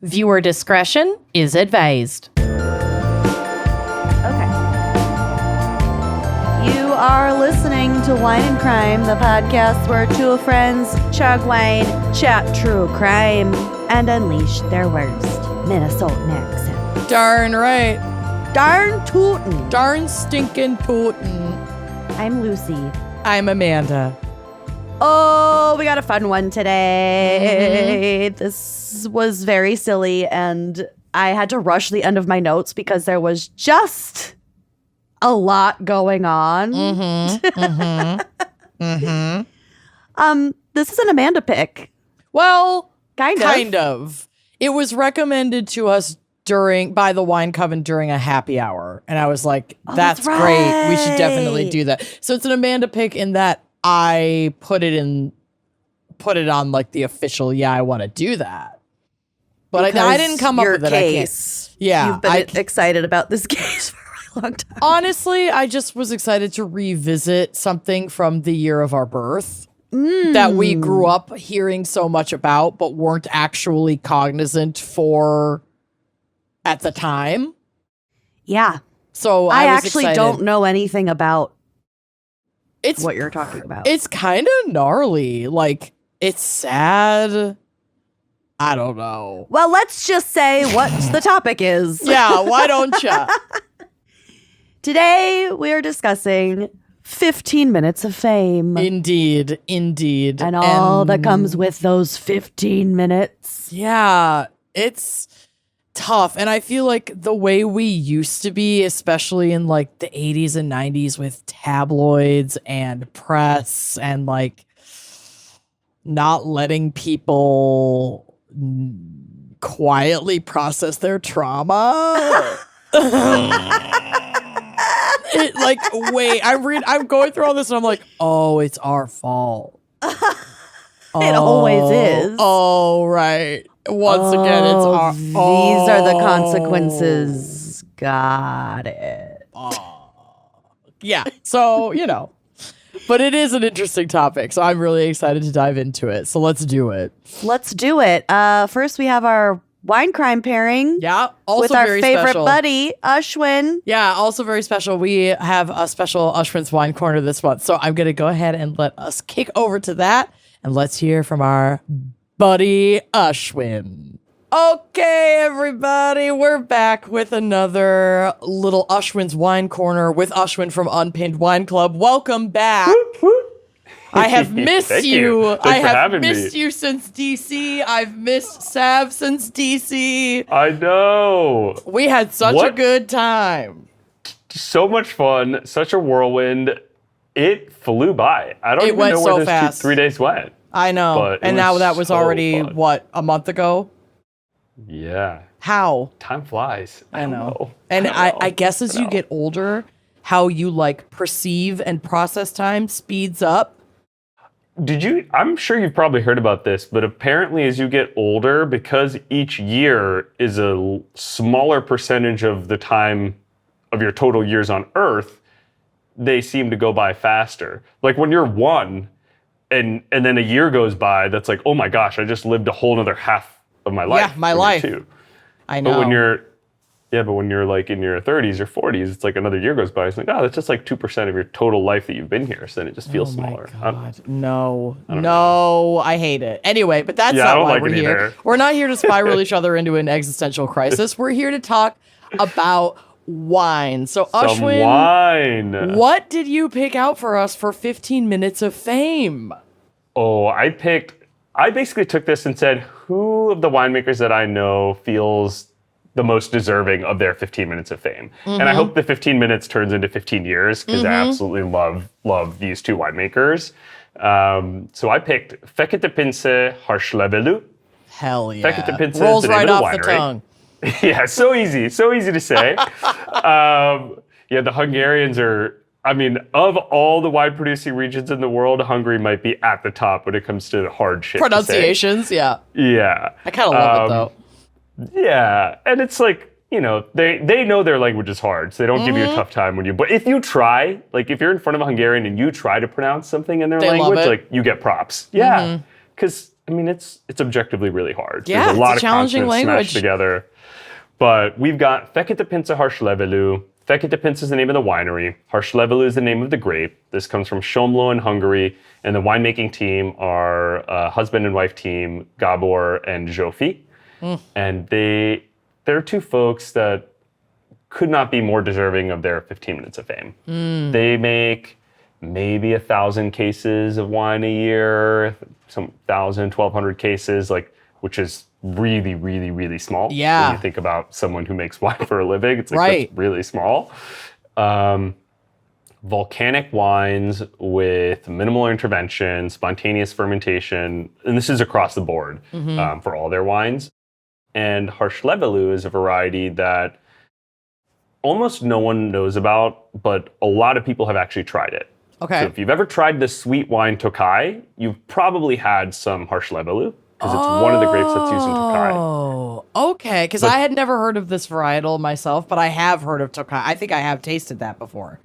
Viewer discretion is advised. Okay. You are listening to Wine and Crime, the podcast where two friends chug wine, chat true crime, and unleash their worst Minnesotan accent. Darn right. Darn tootin'. Darn stinking tootin'. I'm Lucy. I'm Amanda. Oh, we got a fun one today. This was very silly, and I had to rush the end of my notes because there was just a lot going on. This is an Amanda pick. Well, Kind of. It was recommended to us by the Wine Coven during a happy hour, and I was like, that's great. We should definitely do that. So it's an Amanda pick in that I put it on like the official, I want to do that. But I didn't come up with it. Case, you've been excited about this case for a long time. Honestly, I just was excited to revisit something from the year of our birth that we grew up hearing so much about, but weren't actually cognizant for at the time. Yeah. So I was actually excited. don't know anything about what you're talking about. It's kind of gnarly. Like, it's sad. I don't know. Well, let's just say what the topic is. Yeah, why don't you? Today, we are discussing 15 minutes of fame. Indeed. And all that comes with those 15 minutes. Yeah, it's tough. And I feel like the way we used to be, especially in like the 80s and 90s with tabloids and press and like not letting people quietly process their trauma. I'm going through all this and I'm like, oh, it's our fault. It always is. Oh, right. Once again, it's our... These are the consequences. Got it. Yeah. So, But it is an interesting topic, so I'm really excited to dive into it. So let's do it. Let's do it. First, we have our wine crime pairing. Yeah. Also with our very favorite special. buddy, Ashwin. Yeah. Also very special. We have a special Ashwin's Wine Corner this month. So I'm going to go ahead and let us kick over to that. And let's hear from our buddy Ashwin. Okay, everybody, we're back with another little Ashwin's Wine Corner with Ashwin from UnPINNED Wine Club. Welcome back. I have missed you. I have missed you since DC. I've missed Sav since DC. I know. We had such a good time. So much fun. Such a whirlwind. It flew by. I don't even know where those 3 days went. I know. And now that was already, a month ago? Yeah. How? Time flies. I know. And I guess as you get older, how you perceive and process time speeds up. I'm sure you've probably heard about this, but apparently as you get older, because each year is a smaller percentage of the time of your total years on Earth, they seem to go by faster. Like when you're one and then a year goes by, that's like, oh my gosh, I just lived a whole nother half of my life. Yeah, my life. Too. I know. But when you're like in your 30s or 40s, it's like another year goes by. It's like, that's just like 2% of your total life that you've been here. So then it just feels smaller. My God. No, I hate it. Anyway, but that's not why we're here. Either. We're not here to spiral each other into an existential crisis. We're here to talk about wine. So Ashwin, wine. What did you pick out for us for 15 minutes of fame? Oh, I basically took this and said, who of the winemakers that I know feels the most deserving of their 15 minutes of fame? And I hope the 15 minutes turns into 15 years because I absolutely love these two winemakers. So I picked Fekete Pince Harslevelu. Hell yeah. Fekete Pince rolls is the right name of off the the winery. tongue. Yeah, so easy to say. The Hungarians are, of all the wine producing regions in the world, Hungary might be at the top when it comes to hard shit Pronunciations, yeah. Yeah. I kind of love it though. Yeah, and it's like, they know their language is hard, so they don't give you a tough time but if you try, if you're in front of a Hungarian and you try to pronounce something in their language, you get props. Yeah, because I mean, it's objectively really hard. Yeah, There's a lot it's a of challenging consonants language. smashed together. But we've got Fekete Pince Harslevelu. Fekete Pince is the name of the winery. Harslevelu is the name of the grape. This comes from Somló in Hungary. And the winemaking team are a husband and wife team, Gabor and Zsófi. And they're two folks that could not be more deserving of their 15 minutes of fame. They make maybe 1,000 cases of wine a year, some 1,000, 1,200 cases, like, which is really, really, really small. Yeah. When you think about someone who makes wine for a living, it's like Right. that's really small. Volcanic wines with minimal intervention, spontaneous fermentation, and this is across the board for all their wines. And Harslevelu is a variety that almost no one knows about, but a lot of people have actually tried it. Okay. So if you've ever tried the sweet wine Tokai, you've probably had some Harslevelu because it's one of the grapes that's used in Tokai. Oh, okay. Because I had never heard of this varietal myself, but I have heard of Tokai. I think I have tasted that before.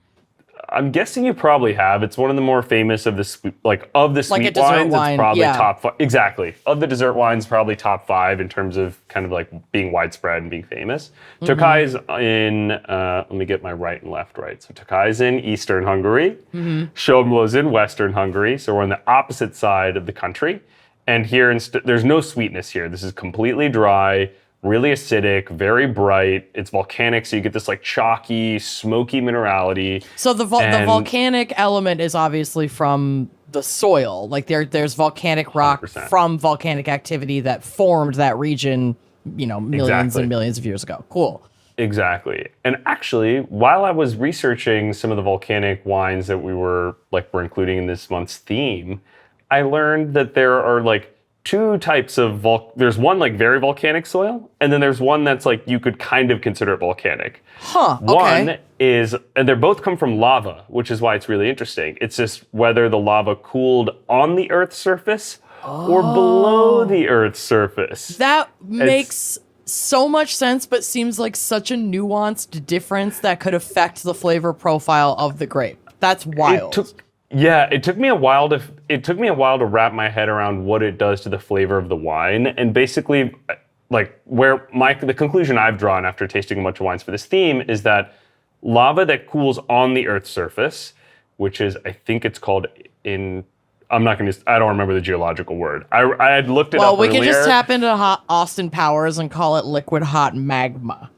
I'm guessing you probably have. It's one of the more famous of the sweet, of the Like a sweet dessert wines. wine, It's probably yeah. top 5. Exactly. Of the dessert wines, probably top 5 in terms of kind of like being widespread and being famous. Tokai is in, let me get my right and left right. So Tokai is in eastern Hungary. Somló is in western Hungary. So we're on the opposite side of the country. And here, there's no sweetness here. This is completely dry, really acidic, very bright. It's volcanic, so you get this like chalky, smoky minerality. So the volcanic element is obviously from the soil. Like there's volcanic rock 100%. from volcanic activity that formed that region, millions Exactly. and millions of years ago. Cool. Exactly. And actually, while I was researching some of the volcanic wines that we're including in this month's theme, I learned that there are two types of there's one very volcanic soil, and then there's one that's you could kind of consider it volcanic. Huh. Okay. One is, and they both come from lava, which is why it's really interesting. It's just whether the lava cooled on the Earth's surface or below the Earth's surface. That makes so much sense, but seems like such a nuanced difference that could affect the flavor profile of the grape. That's wild. It took me a while to wrap my head around what it does to the flavor of the wine, and basically, the conclusion I've drawn after tasting a bunch of wines for this theme is that lava that cools on the Earth's surface, which is, I think it's called I don't remember the geological word. I had looked it up earlier. Well, we can just tap into Austin Powers and call it liquid hot magma.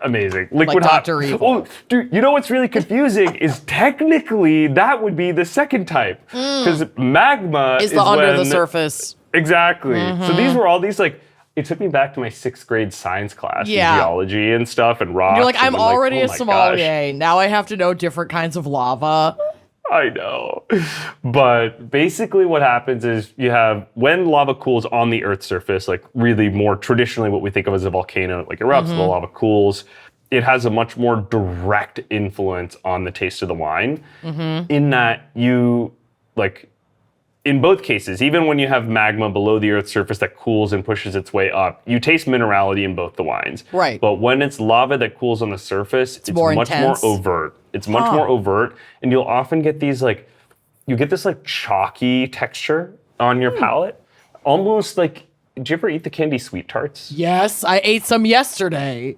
Amazing. Liquid hot. Dr. Evil. Oh, dude, you know what's really confusing is technically that would be the second type. Because magma is the under the surface. Exactly. So these were all these it took me back to my 6th grade science class in geology and stuff and rocks. You're like, I'm and already oh a my sommelier. gosh. Now I have to know different kinds of lava. I know. But basically what happens is when lava cools on the Earth's surface, really more traditionally what we think of as a volcano, erupts, the lava cools, it has a much more direct influence on the taste of the wine in that in both cases, even when you have magma below the Earth's surface that cools and pushes its way up, you taste minerality in both the wines. Right. But when it's lava that cools on the surface, it's more much intense. more overt. It's much more overt, and you'll often get these you get this chalky texture on your palate, almost did you ever eat the candy sweet tarts? Yes, I ate some yesterday.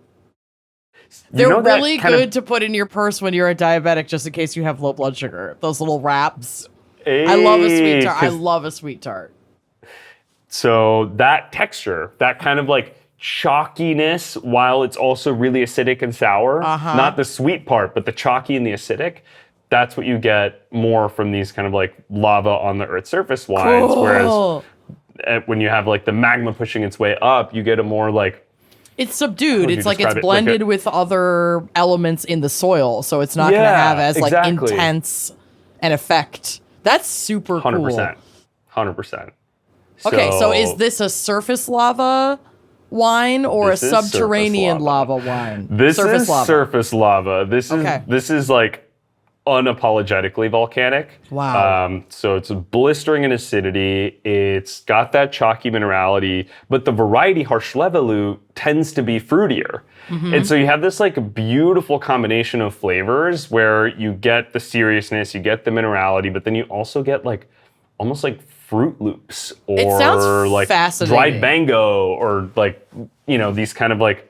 They're know that really kind of- good to put in your purse when you're a diabetic, just in case you have low blood sugar. Those little wraps. I love a sweet tart. I love a sweet tart. So that texture, that kind of chalkiness, while it's also really acidic and sour, not the sweet part, but the chalky and the acidic, that's what you get more from these kind of lava on the Earth's surface wines. Cool. Whereas when you have the magma pushing its way up, you get a more It's subdued. It's describe it's it? blended with other elements in the soil, so it's not going to have as exactly. intense an effect. That's super 100%. cool. 100%. Okay, so is this a surface lava wine or a This is surface subterranean lava. lava wine? This surface is lava. surface lava. This is unapologetically volcanic. Wow. So it's blistering in acidity. It's got that chalky minerality, but the variety Harslevelu tends to be fruitier. And so you have this beautiful combination of flavors where you get the seriousness, you get the minerality, but then you also get almost Fruit Loops or It sounds like fascinating. dried mango or like, these kind of like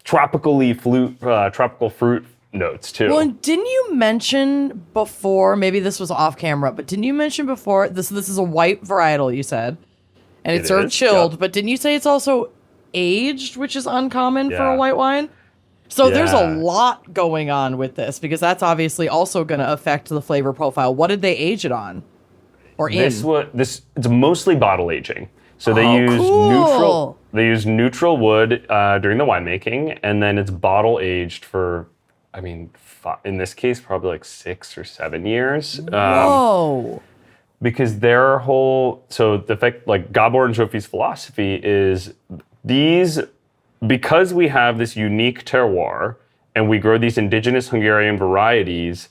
tropical fruit notes too. Well, and didn't you mention before, maybe this was off camera, but didn't you mention before, this is a white varietal, you said, and it's served chilled, but didn't you say it's also aged, which is uncommon for a white wine? So there's a lot going on with this, because that's obviously also going to affect the flavor profile. What did they age it on? Or it's mostly bottle aging. So they use neutral wood during the winemaking, and then it's bottle aged for, in this case, probably like 6 or 7 years. Whoa. Because their whole, Gabor and Jofi's philosophy is because we have this unique terroir and we grow these indigenous Hungarian varieties,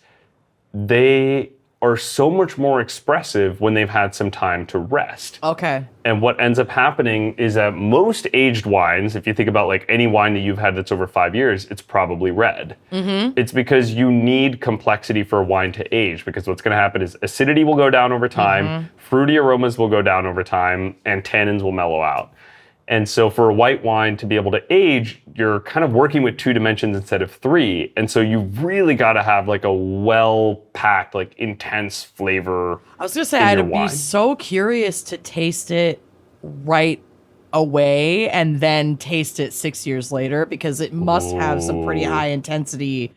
they are so much more expressive when they've had some time to rest. Okay. And what ends up happening is that most aged wines, if you think about like any wine that you've had that's over 5 years, it's probably red. Mm-hmm. It's because you need complexity for a wine to age, because what's going to happen is acidity will go down over time, fruity aromas will go down over time, and tannins will mellow out. And so for a white wine to be able to age, you're kind of working with 2 dimensions instead of 3. And so you really got to have like a well-packed, like intense flavor. I was going to say, I'd be so curious to taste it right away and then taste it 6 years later, because it must have some pretty high intensity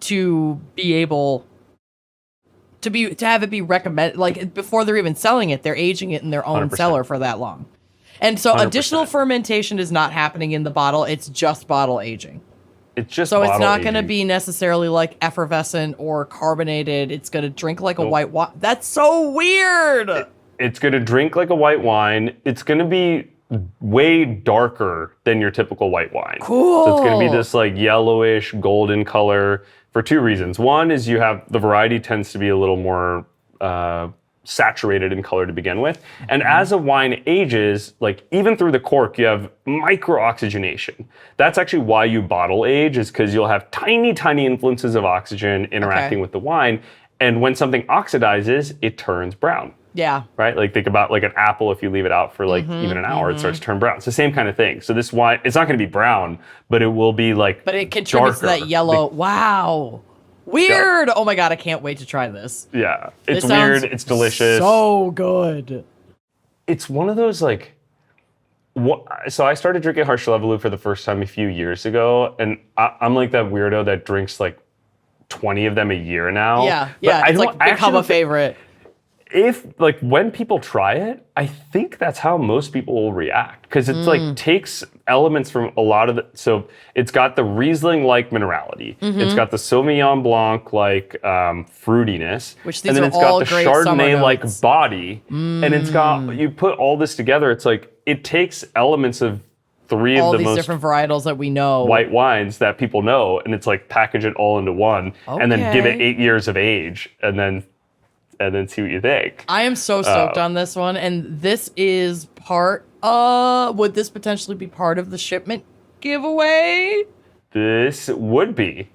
to be able to have it be recommended. Like before they're even selling it, they're aging it in their own 100%. cellar for that long. And so 100%. additional fermentation is not happening in the bottle. It's just bottle aging. It's just so it's not going to be necessarily like effervescent or carbonated. It's going to drink like a white wine. That's so weird. It's going to drink like a white wine. It's going to be way darker than your typical white wine. Cool. So it's going to be this like yellowish golden color for 2 reasons. One is the variety tends to be a little more saturated in color to begin with. And as a wine ages, like even through the cork, you have micro-oxygenation. That's actually why you bottle age, is because you'll have tiny, tiny influences of oxygen interacting with the wine. And when something oxidizes, it turns brown. Yeah. Right? Like think about like an apple, if you leave it out for like even an hour, it starts to turn brown. It's the same kind of thing. So this wine, it's not going to be brown, but it will be like But it contributes to that yellow. Wow. Weird. Yeah. Oh my God, I can't wait to try this. Yeah. It's weird. It's delicious. So good. It's one of those like, so I started drinking Harslevelu for the first time a few years ago, and I'm like that weirdo that drinks like 20 of them a year now. Yeah. But Yeah. It's like become a favorite. When people try it, I think that's how most people will react, because it's like takes elements from a lot of so it's got the Riesling-like minerality, it's got the Sauvignon Blanc-like fruitiness, which these and then are it's got all the great summer Chardonnay-like notes. body, and it's got, you put all this together, it's like it takes elements of 3 all of the these most different varietals that we know. white wines that people know, and it's like package it all into one, and then give it 8 years of age, and then see what you think. I am so stoked on this one, and this is would this potentially be part of the shipment giveaway? This would be.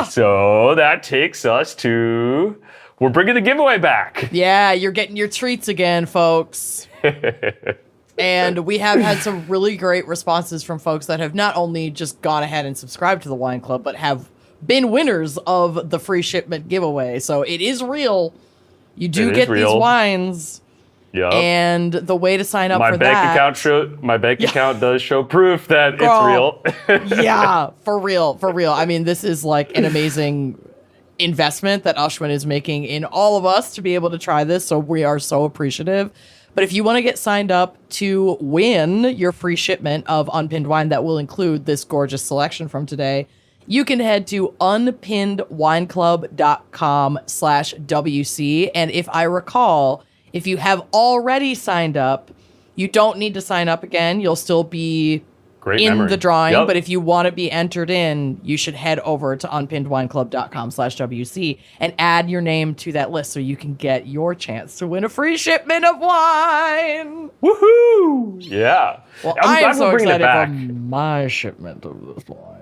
So that takes us to, we're bringing the giveaway back. Yeah, you're getting your treats again, folks. And we have had some really great responses from folks that have not only just gone ahead and subscribed to the Wine Club, but have been winners of the free shipment giveaway. So it is real. You do get these wines. Yep. And the way to sign up my for bank that. My bank account does show proof that Girl. it's real. Yeah, for real. I mean, this is like an amazing investment that Ashwin is making in all of us to be able to try this. So we are so appreciative. But if you want to get signed up to win your free shipment of Unpinned wine that will include this gorgeous selection from today, you can head to unpinnedwineclub.com/WC. And if I recall, if you have already signed up, you don't need to sign up again. You'll still be the drawing. Yep. But if you want to be entered in, you should head over to unpinnedwineclub.com/WC and add your name to that list so you can get your chance to win a free shipment of wine. Woohoo! Yeah. Well, I am so excited for my shipment of this wine.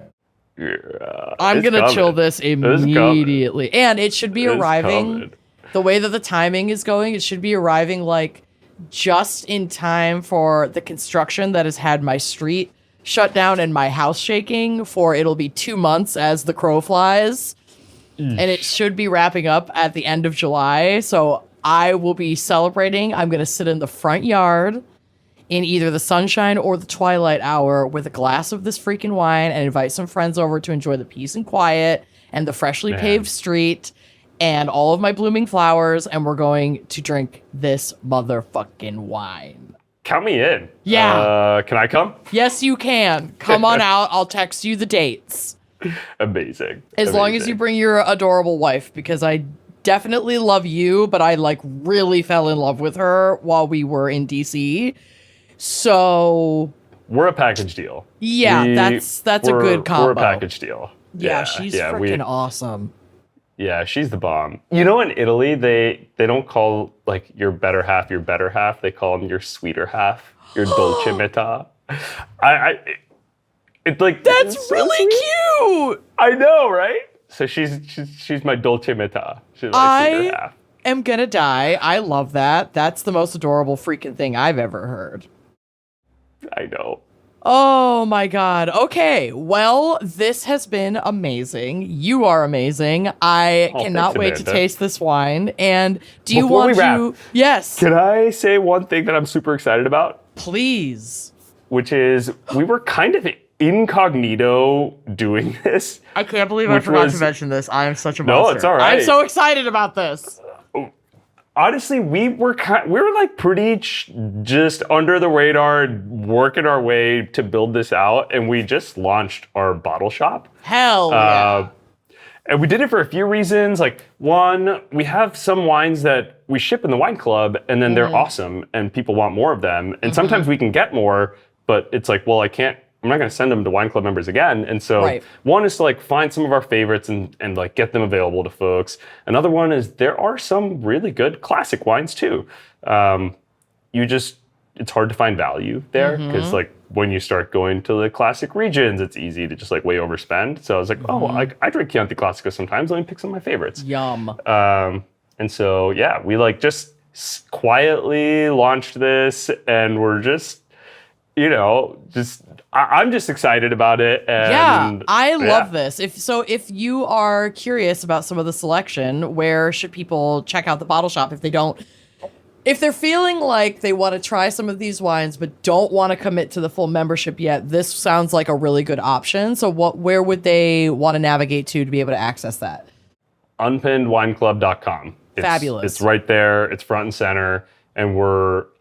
Yeah, I'm going to chill this immediately. And it should be arriving the way that the timing is going, it should be arriving like just in time for the construction that has had my street shut down and my house shaking for it'll be 2 months as the crow flies. And it should be wrapping up at the end of July. So I will be celebrating. I'm going to sit in the front yard in either the sunshine or the twilight hour with a glass of this freaking wine and invite some friends over to enjoy the peace and quiet and the freshly paved street and all of my blooming flowers. And we're going to drink this motherfucking wine. Count me in. Yeah. Can I come? Yes, you can. Come on out. I'll text you the dates. Amazing. As long as you bring your adorable wife, because I definitely love you, but I like really fell in love with her while we were in DC. So we're a package deal. Yeah, that's a good combo. We're a package deal. Yeah, she's freaking awesome. Yeah, she's the bomb. You know, in Italy, they don't call like your better half. They call them your sweeter half, your dolce metà. It's like that's really cute. I know, right? So she's my dolce metà. She's my sweeter half. Am gonna die. I love that. That's the most adorable freaking thing I've ever heard. I know. Oh my God. Okay. Well, this has been amazing. You are amazing. I cannot wait to taste this wine. And do you want to? Yes. Can I say one thing that I'm super excited about? Please. Which is we were kind of incognito doing this. I can't believe I forgot to mention this. I am such a monster. No, it's all right. I'm so excited about this. Honestly, we were like pretty just under the radar, working our way to build this out, and we just launched our bottle shop. Hell yeah. And we did it for a few reasons. Like, one, we have some wines that we ship in the wine club, and then they're awesome, and people want more of them. And sometimes we can get more, but it's like, well, I'm not going to send them to wine club members again. And so one is to like find some of our favorites and like get them available to folks. Another one is there are some really good classic wines too. It's hard to find value there because like when you start going to the classic regions, it's easy to just like way overspend. So I was like, I drink Chianti Classico sometimes. Let me pick some of my favorites. Yum. And so, yeah, we like just quietly launched this and we're just, I'm just excited about it. And I love this. If you are curious about some of the selection, where should people check out the bottle shop if they're feeling like they want to try some of these wines but don't want to commit to the full membership yet? This sounds like a really good option. So where would they want to navigate to be able to access that? UnPinnedWineClub.com. Fabulous. It's right there. It's front and center. And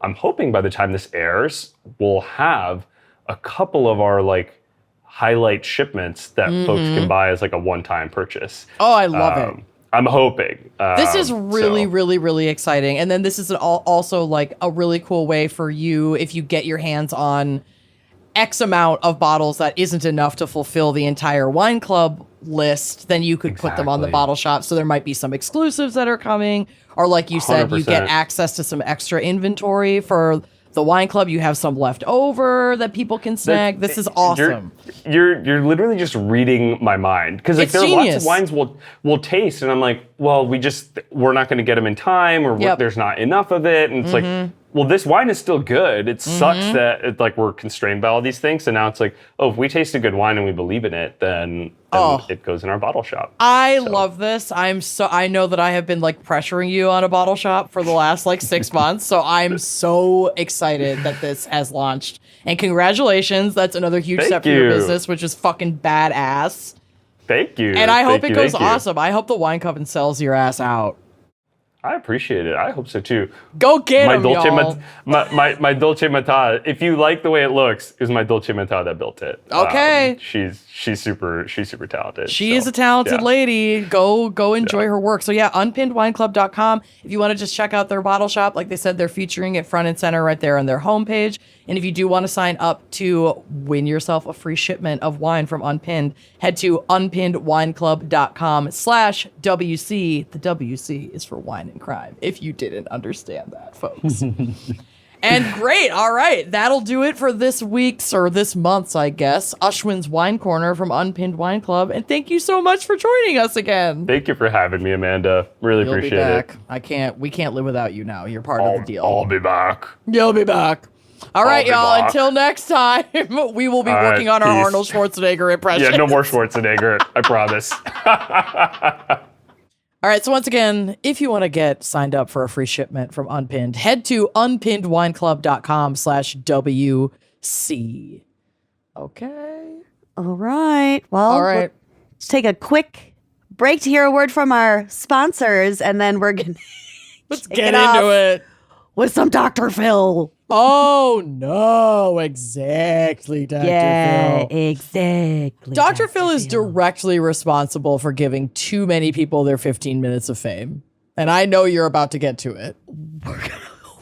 I'm hoping by the time this airs, we'll have a couple of our like highlight shipments that folks can buy as like a one-time purchase. Oh, I love it. I'm hoping. This is really, really, really exciting. And then this is also like a really cool way for you, if you get your hands on X amount of bottles that isn't enough to fulfill the entire wine club list, then you could put them on the bottle shop. So there might be some exclusives that are coming, or like you said, 100%. You get access to some extra inventory for the wine club. You have some left over that people can snag. This is awesome. You're literally just reading my mind, because like there are lots of wines we'll taste, and I'm like, well, we're not going to get them in time, or there's not enough of it, and it's like, well, this wine is still good. It sucks that we're constrained by all these things. So now it's like, if we taste a good wine and we believe in it, then it goes in our bottle shop. I love this. I know that I have been like pressuring you on a bottle shop for the last like 6 months. So I'm so excited that this has launched. And congratulations. That's another huge step for your business, which is fucking badass. Thank you. And I hope it goes awesome. I hope the wine coven sells your ass out. I appreciate it. I hope so too. Go get him, y'all. My Dolce Metà. If you like the way it looks, is my Dolce Metà that built it. Okay. She's super talented. She is a talented lady. Go enjoy her work. So yeah, unpinnedwineclub.com. If you want to just check out their bottle shop, like they said, they're featuring it front and center right there on their homepage. And if you do want to sign up to win yourself a free shipment of wine from Unpinned, head to unpinnedwineclub.com/WC. The WC is for wine and crime, if you didn't understand that, folks. And great. All right. That'll do it for this week's or this month's, I guess, Ashwin's Wine Corner from Unpinned Wine Club. And thank you so much for joining us again. Thank you for having me, Amanda. Really You'll appreciate be back. it. We can't live without you now. You're part of the deal. I'll be back. You'll be back. All right, be y'all. back. Until next time, we will be working on our peace. Arnold Schwarzenegger impression. Yeah, no more Schwarzenegger. I promise. All right, so once again, if you want to get signed up for a free shipment from Unpinned, head to unpinnedwineclub.com/WC. Okay. All right. Well, All right. let's take a quick break to hear a word from our sponsors, and then we're going to Let's get into it. with some Dr. Phil. Oh, no. Exactly, Dr. Yeah, Phil. exactly. Dr. Phil is directly responsible for giving too many people their 15 minutes of fame. And I know you're about to get to it.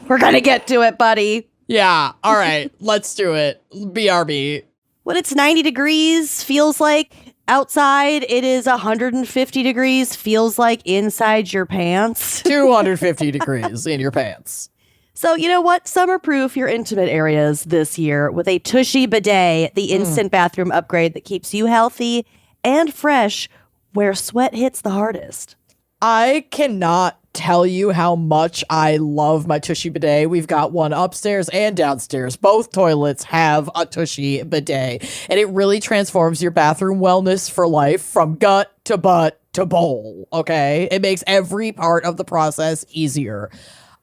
We're going to get to it, buddy. Yeah. All right. Let's do it. BRB. When it's 90 degrees, feels like outside. It is 150 degrees, feels like inside your pants. 250 degrees in your pants. So you know what? Summer-proof your intimate areas this year with a Tushy Bidet, the instant bathroom upgrade that keeps you healthy and fresh where sweat hits the hardest. I cannot tell you how much I love my Tushy Bidet. We've got one upstairs and downstairs. Both toilets have a Tushy Bidet, and it really transforms your bathroom wellness for life from gut to butt to bowl, okay? It makes every part of the process easier.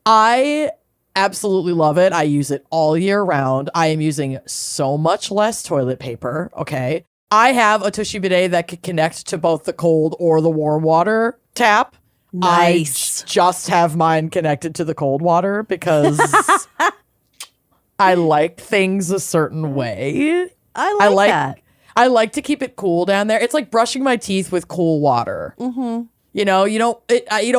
I absolutely love it. I use it all year round. I am using so much less toilet paper, okay? I have a Tushy Bidet that can connect to both the cold or the warm water tap. Nice. I just have mine connected to the cold water because I like things a certain way. I like that. I like to keep it cool down there. It's like brushing my teeth with cool water. Mm-hmm. You know, you don't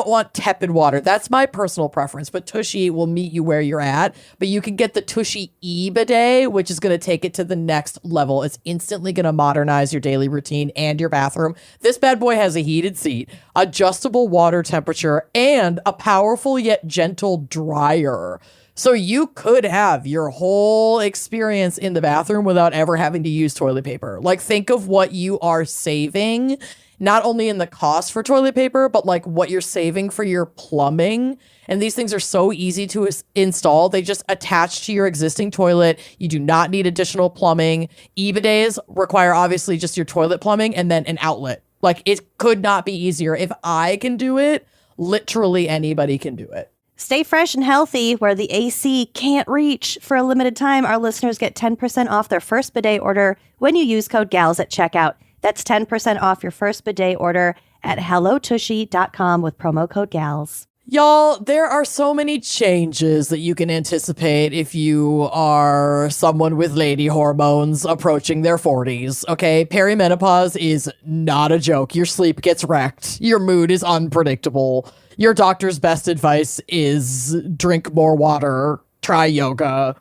want tepid water. That's my personal preference. But Tushy will meet you where you're at. But you can get the Tushy E-Bidet, which is going to take it to the next level. It's instantly going to modernize your daily routine and your bathroom. This bad boy has a heated seat, adjustable water temperature, and a powerful yet gentle dryer. So you could have your whole experience in the bathroom without ever having to use toilet paper. Like, think of what you are saving, not only in the cost for toilet paper, but like what you're saving for your plumbing. And these things are so easy to install. They just attach to your existing toilet. You do not need additional plumbing. E-bidets require obviously just your toilet plumbing and then an outlet. Like, it could not be easier. If I can do it, literally anybody can do it. Stay fresh and healthy where the AC can't reach. For a limited time, our listeners get 10% off their first bidet order when you use code GALS at checkout. That's 10% off your first bidet order at hellotushy.com with promo code GALS. Y'all, there are so many changes that you can anticipate if you are someone with lady hormones approaching their 40s, okay? Perimenopause is not a joke. Your sleep gets wrecked. Your mood is unpredictable. Your doctor's best advice is drink more water, try yoga.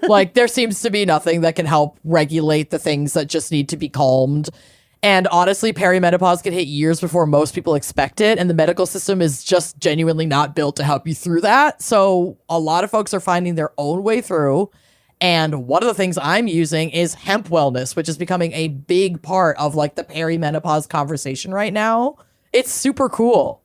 Like, there seems to be nothing that can help regulate the things that just need to be calmed. And honestly, perimenopause can hit years before most people expect it. And the medical system is just genuinely not built to help you through that. So a lot of folks are finding their own way through. And one of the things I'm using is hemp wellness, which is becoming a big part of like the perimenopause conversation right now. It's super cool.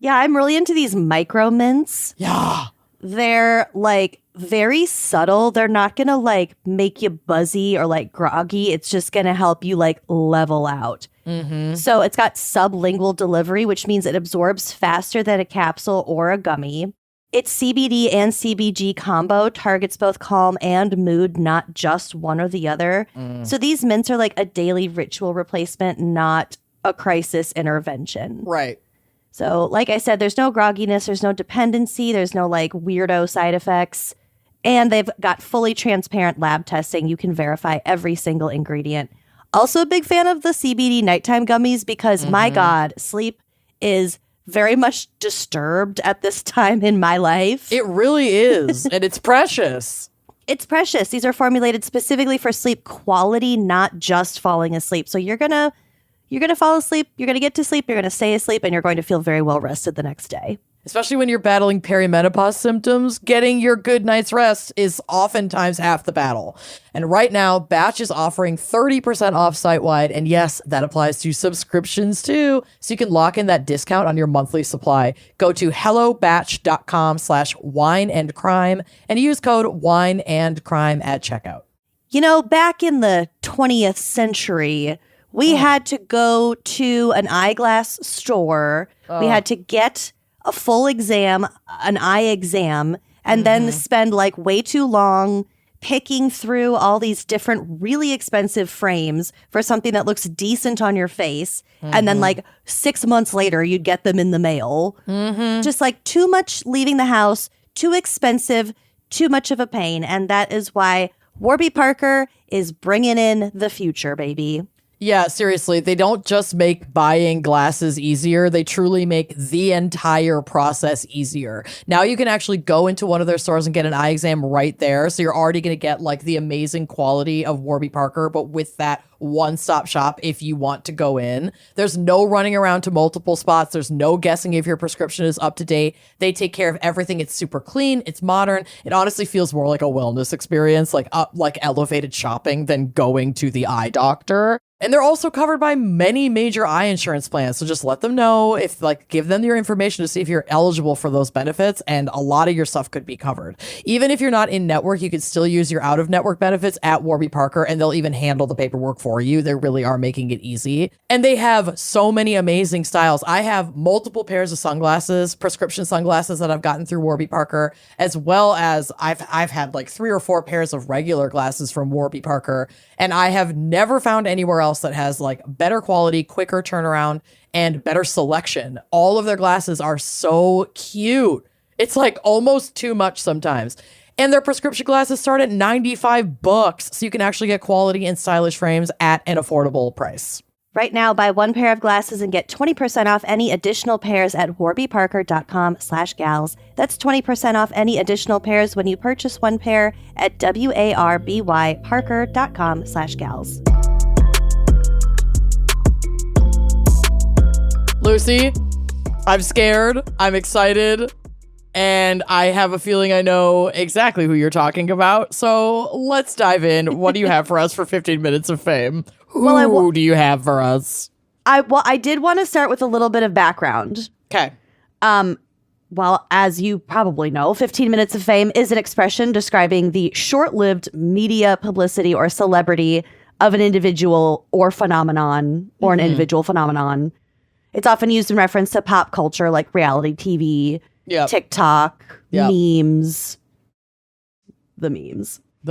Yeah, I'm really into these micro mints. Yeah. They're like very subtle. They're not going to like make you buzzy or like groggy. It's just going to help you like level out. Mm-hmm. So it's got sublingual delivery, which means it absorbs faster than a capsule or a gummy. Its CBD and CBG combo targets both calm and mood, not just one or the other. So these mints are like a daily ritual replacement, not a crisis intervention. Right. So like I said, there's no grogginess, there's no dependency, there's no like weirdo side effects. And they've got fully transparent lab testing. You can verify every single ingredient. Also a big fan of the CBD nighttime gummies because my God, sleep is very much disturbed at this time in my life. It really is. And it's precious. It's precious. These are formulated specifically for sleep quality, not just falling asleep. So you're going to fall asleep, you're going to get to sleep, you're going to stay asleep, and you're going to feel very well rested the next day. Especially when you're battling perimenopause symptoms, getting your good night's rest is oftentimes half the battle. And right now, Batch is offering 30% off site-wide. And yes, that applies to subscriptions too. So you can lock in that discount on your monthly supply. Go to hellobatch.com/wineandcrime and use code wineandcrime at checkout. You know, back in the 20th century, we had to go to an eyeglass store. We had to get a full exam, an eye exam, and then spend like way too long picking through all these different really expensive frames for something that looks decent on your face. And then like 6 months later, you'd get them in the mail. Just like too much leaving the house, too expensive, too much of a pain. And that is why Warby Parker is bringing in the future, baby. Yeah, seriously, they don't just make buying glasses easier. They truly make the entire process easier. Now you can actually go into one of their stores and get an eye exam right there. So you're already going to get like the amazing quality of Warby Parker, but with that one-stop shop if you want to go in. There's no running around to multiple spots. There's no guessing if your prescription is up to date. They take care of everything. It's super clean. It's modern. It honestly feels more like a wellness experience, like elevated shopping than going to the eye doctor. And they're also covered by many major eye insurance plans. So just let them know give them your information to see if you're eligible for those benefits. And a lot of your stuff could be covered. Even if you're not in network, you could still use your out of network benefits at Warby Parker and they'll even handle the paperwork for you. They really are making it easy. And they have so many amazing styles. I have multiple pairs of sunglasses, prescription sunglasses that I've gotten through Warby Parker, as well as I've had like 3 or 4 pairs of regular glasses from Warby Parker. And I have never found anywhere else that has like better quality, quicker turnaround, and better selection. All of their glasses are so cute. It's like almost too much sometimes. And their prescription glasses start at $95, so you can actually get quality and stylish frames at an affordable price. Right now, buy 1 pair of glasses and get 20% off any additional pairs at warbyparker.com/gals. That's 20% off any additional pairs when you purchase 1 pair at warbyparker.com/gals. Lucy, I'm scared. I'm excited. And I have a feeling I know exactly who you're talking about. So let's dive in. What do you have for us for 15 minutes of fame? Who do you have for us? I did want to start with a little bit of background. Okay. Well, as you probably know, 15 minutes of fame is an expression describing the short-lived media publicity or celebrity of an individual or phenomenon or an individual phenomenon. It's often used in reference to pop culture like reality TV, TikTok, memes. The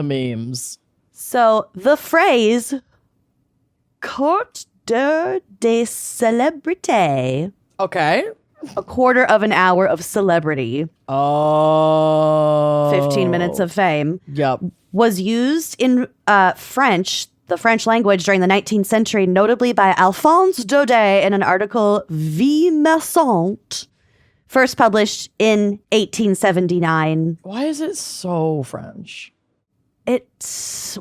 memes. So the phrase Quart-d'heure de célébrité. Okay. A quarter of an hour of celebrity. Oh. 15 minutes of fame. Yep. Was used in French, the French language during the 19th century, notably by Alphonse Daudet in an article Vie Mercante, first published in 1879. Why is it so French? It's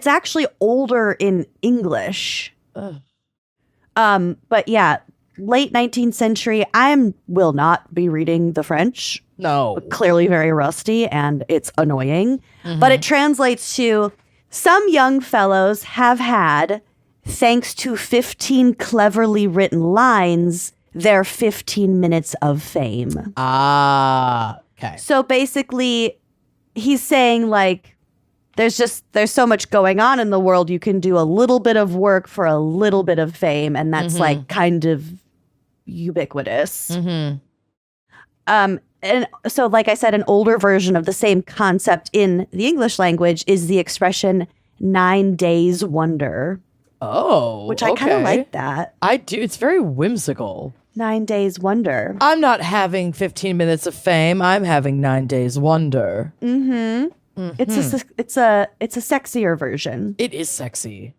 actually older in English. But yeah, late 19th century. I will not be reading the French. No. Clearly very rusty and it's annoying. But it translates to some young fellows have had, thanks to 15 cleverly written lines, their 15 minutes of fame. Ah, okay. So basically, he's saying like, there's so much going on in the world. You can do a little bit of work for a little bit of fame. And that's like kind of ubiquitous. And so, like I said, an older version of the same concept in the English language is the expression 9 days wonder. Oh, which I kind of like that. I do. It's very whimsical. 9 days wonder. I'm not having 15 minutes of fame. I'm having 9 days wonder. It's a sexier version. It is sexy.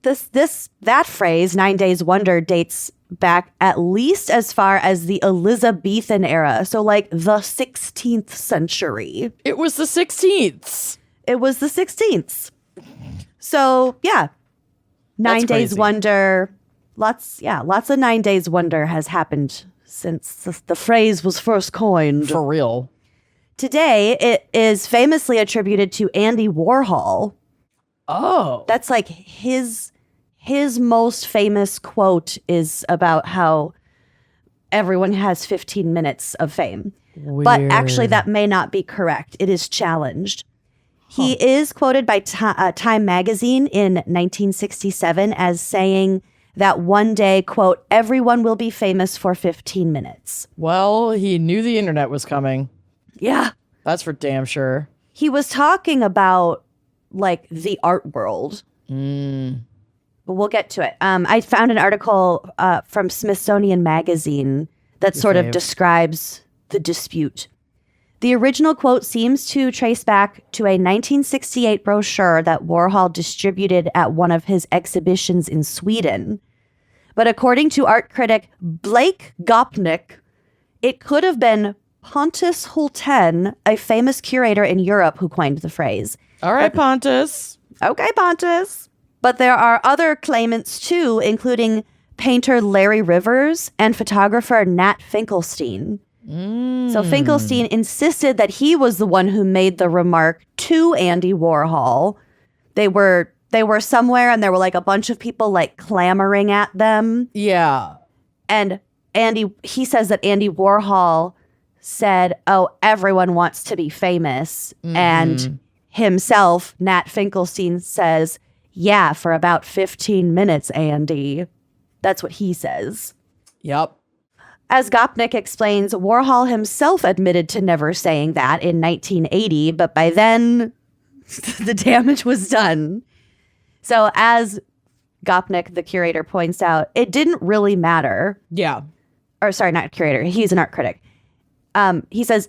That phrase 9 days wonder dates back at least as far as the Elizabethan era, so like the 16th century. It was the 16th. It was the 16th. So yeah, 9 days wonder. Lots of 9 days wonder has happened since the phrase was first coined. For real. Today, it is famously attributed to Andy Warhol. Oh. That's like his most famous quote is about how everyone has 15 minutes of fame. Weird. But actually, that may not be correct. It is challenged. He is quoted by Time magazine in 1967 as saying that one day, quote, everyone will be famous for 15 minutes. Well, he knew the internet was coming. Yeah. That's for damn sure. He was talking about like the art world. But we'll get to it. I found an article from Smithsonian Magazine that sort of describes the dispute. The original quote seems to trace back to a 1968 brochure that Warhol distributed at one of his exhibitions in Sweden. But according to art critic Blake Gopnik, it could have been Pontus Hultén, a famous curator in Europe, who coined the phrase. All right, Pontus. Okay, Pontus. But there are other claimants too, including painter Larry Rivers and photographer Nat Finkelstein. So Finkelstein insisted that he was the one who made the remark to Andy Warhol. They were somewhere and there were like a bunch of people like clamoring at them. Yeah. And he says that Andy Warhol said, "Oh, everyone wants to be famous." And himself, Nat Finkelstein, says, "Yeah, for about 15 minutes, Andy." That's what he says. Yep. As Gopnik explains, Warhol himself admitted to never saying that in 1980, but by then, the damage was done. So as Gopnik, the curator, points out, it didn't really matter. Yeah. Or sorry, not curator. He's an art critic. He says,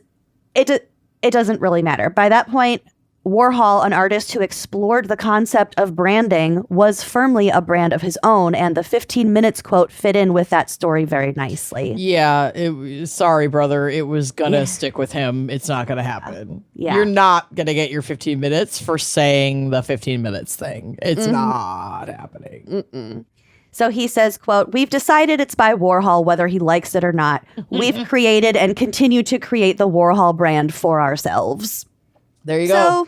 it doesn't really matter. By that point, Warhol, an artist who explored the concept of branding, was firmly a brand of his own, and the 15 minutes quote fit in with that story very nicely. Yeah. Sorry, brother. It was going to stick with him. It's not going to happen. Yeah. You're not going to get your 15 minutes for saying the 15 minutes thing. It's not happening. So he says, quote, "We've decided it's by Warhol whether he likes it or not. We've created and continue to create the Warhol brand for ourselves." There you go.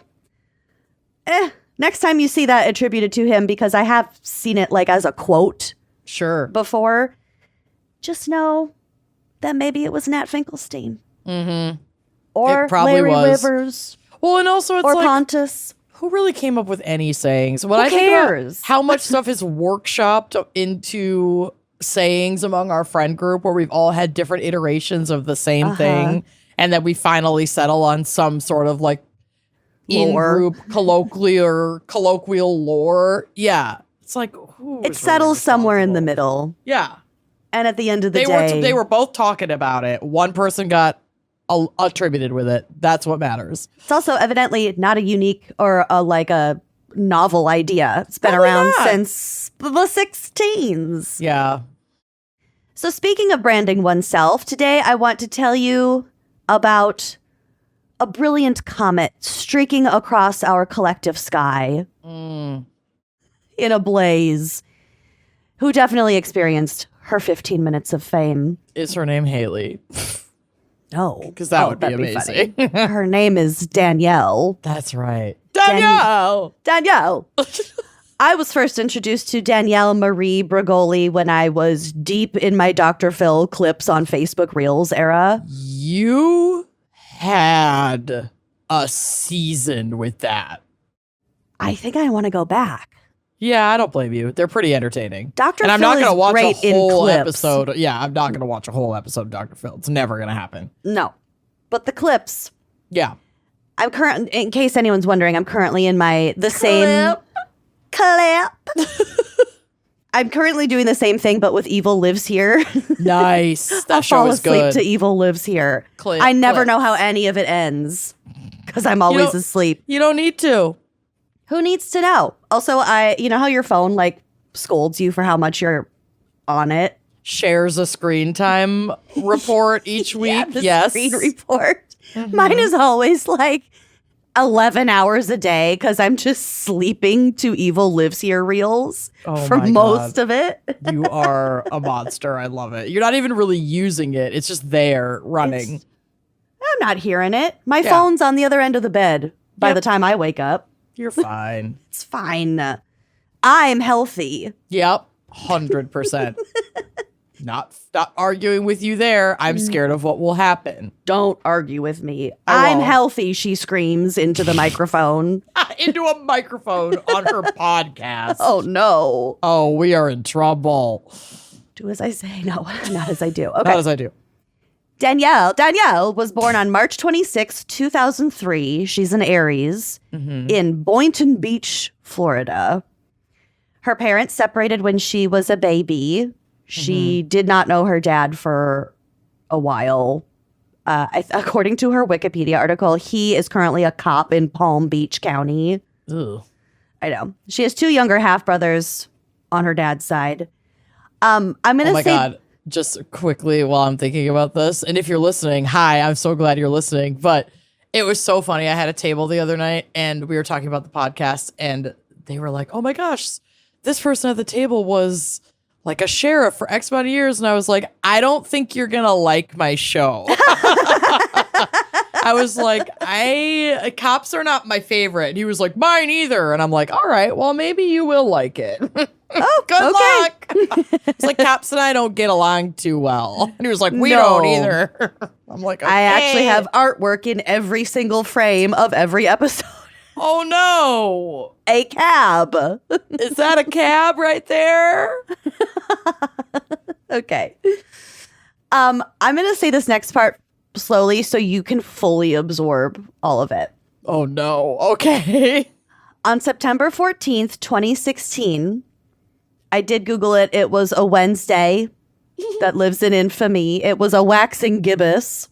So, next time you see that attributed to him, because I have seen it like as a quote Sure. before, just know that maybe it was Nat Finkelstein. Or It probably Larry was. Rivers. Well, and also it's Or like, Pontus. who really came up with any sayings? When I cares? think about how much stuff is workshopped into sayings among our friend group where we've all had different iterations of the same thing, and then we finally settle on some sort of like in-group colloquial lore. Yeah. It's like, It settles somewhere in the middle. Yeah. And at the end of the They day, were both talking about it. One person got attributed with it. That's what matters. it's also evidently not a unique or a novel idea. It's been Probably around not. since the 16s. Yeah. So speaking of branding oneself, today I want to tell you about a brilliant comet streaking across our collective sky in a blaze, who definitely experienced her 15 minutes of fame. Is her name Haley? No. Because that would be that'd amazing. funny. Her name is Danielle. That's right. Danielle! Danielle. I was first introduced to Danielle Marie Bregoli when I was deep in my Dr. Phil clips on Facebook Reels era. You had a season with that. I think I want to go back. Yeah, I don't blame you. They're pretty entertaining. Dr. And I'm Phil not going to is watch a great in whole clips. episode. Yeah, I'm not going to watch a whole episode of Dr. Phil. It's never going to happen. No. But the clips, Yeah. in case anyone's wondering, I'm currently in same clip. I'm currently doing the same thing, but with Evil Lives Here. Nice. That I'll show fall is asleep good. to Evil Lives Here. Clip, I never clip. know how any of it ends because I'm always don't- asleep. You don't need to. Who needs to know? Also, you know how your phone like scolds you for how much you're on it? Shares a screen time report each week. The Yes. screen report. Mine is always like 11 hours a day because I'm just sleeping to Evil Lives Here reels for my most God. of it. You are a monster. I love it. You're not even really using it. It's just there running. I'm not hearing it. My Yeah. phone's on the other end of the bed by Yep. the time I wake up. You're fine. It's fine. I'm healthy. Yep. 100%. Not arguing with you there. I'm scared of what will happen. Don't argue with me. I I'm won't. healthy, she screams into the microphone. Into a microphone on her podcast. Oh, no. Oh, we are in trouble. Do as I say. No, not as I do. Okay. Not as I do. Danielle was born on March 26, 2003. She's an Aries in Boynton Beach, Florida. Her parents separated when she was a baby. She did not know her dad for a while. According to her Wikipedia article, he is currently a cop in Palm Beach County. Ugh. I know. She has 2 younger half-brothers on her dad's side. I'm going to Oh my say... God. Just quickly while I'm thinking about this, and if you're listening, hi, I'm so glad you're listening. But it was so funny. I had a table the other night and we were talking about the podcast, and they were like, oh my gosh, this person at the table was like a sheriff for X amount of years. And I was like, I don't think you're going to like my show. I was like, cops are not my favorite. And he was like, mine either. And I'm like, all right, well, maybe you will like it. Oh, Good okay. luck. It's like cops and I don't get along too well. And he was like, we No. don't either. I'm like, okay. I actually have artwork in every single frame of every episode. Oh no. A cab. Is that a cab right there? Okay. I'm going to say this next part slowly so you can fully absorb all of it. Oh no. Okay. On September 14th, 2016, I did Google it. It was a Wednesday that lives in infamy. It was a waxing gibbous.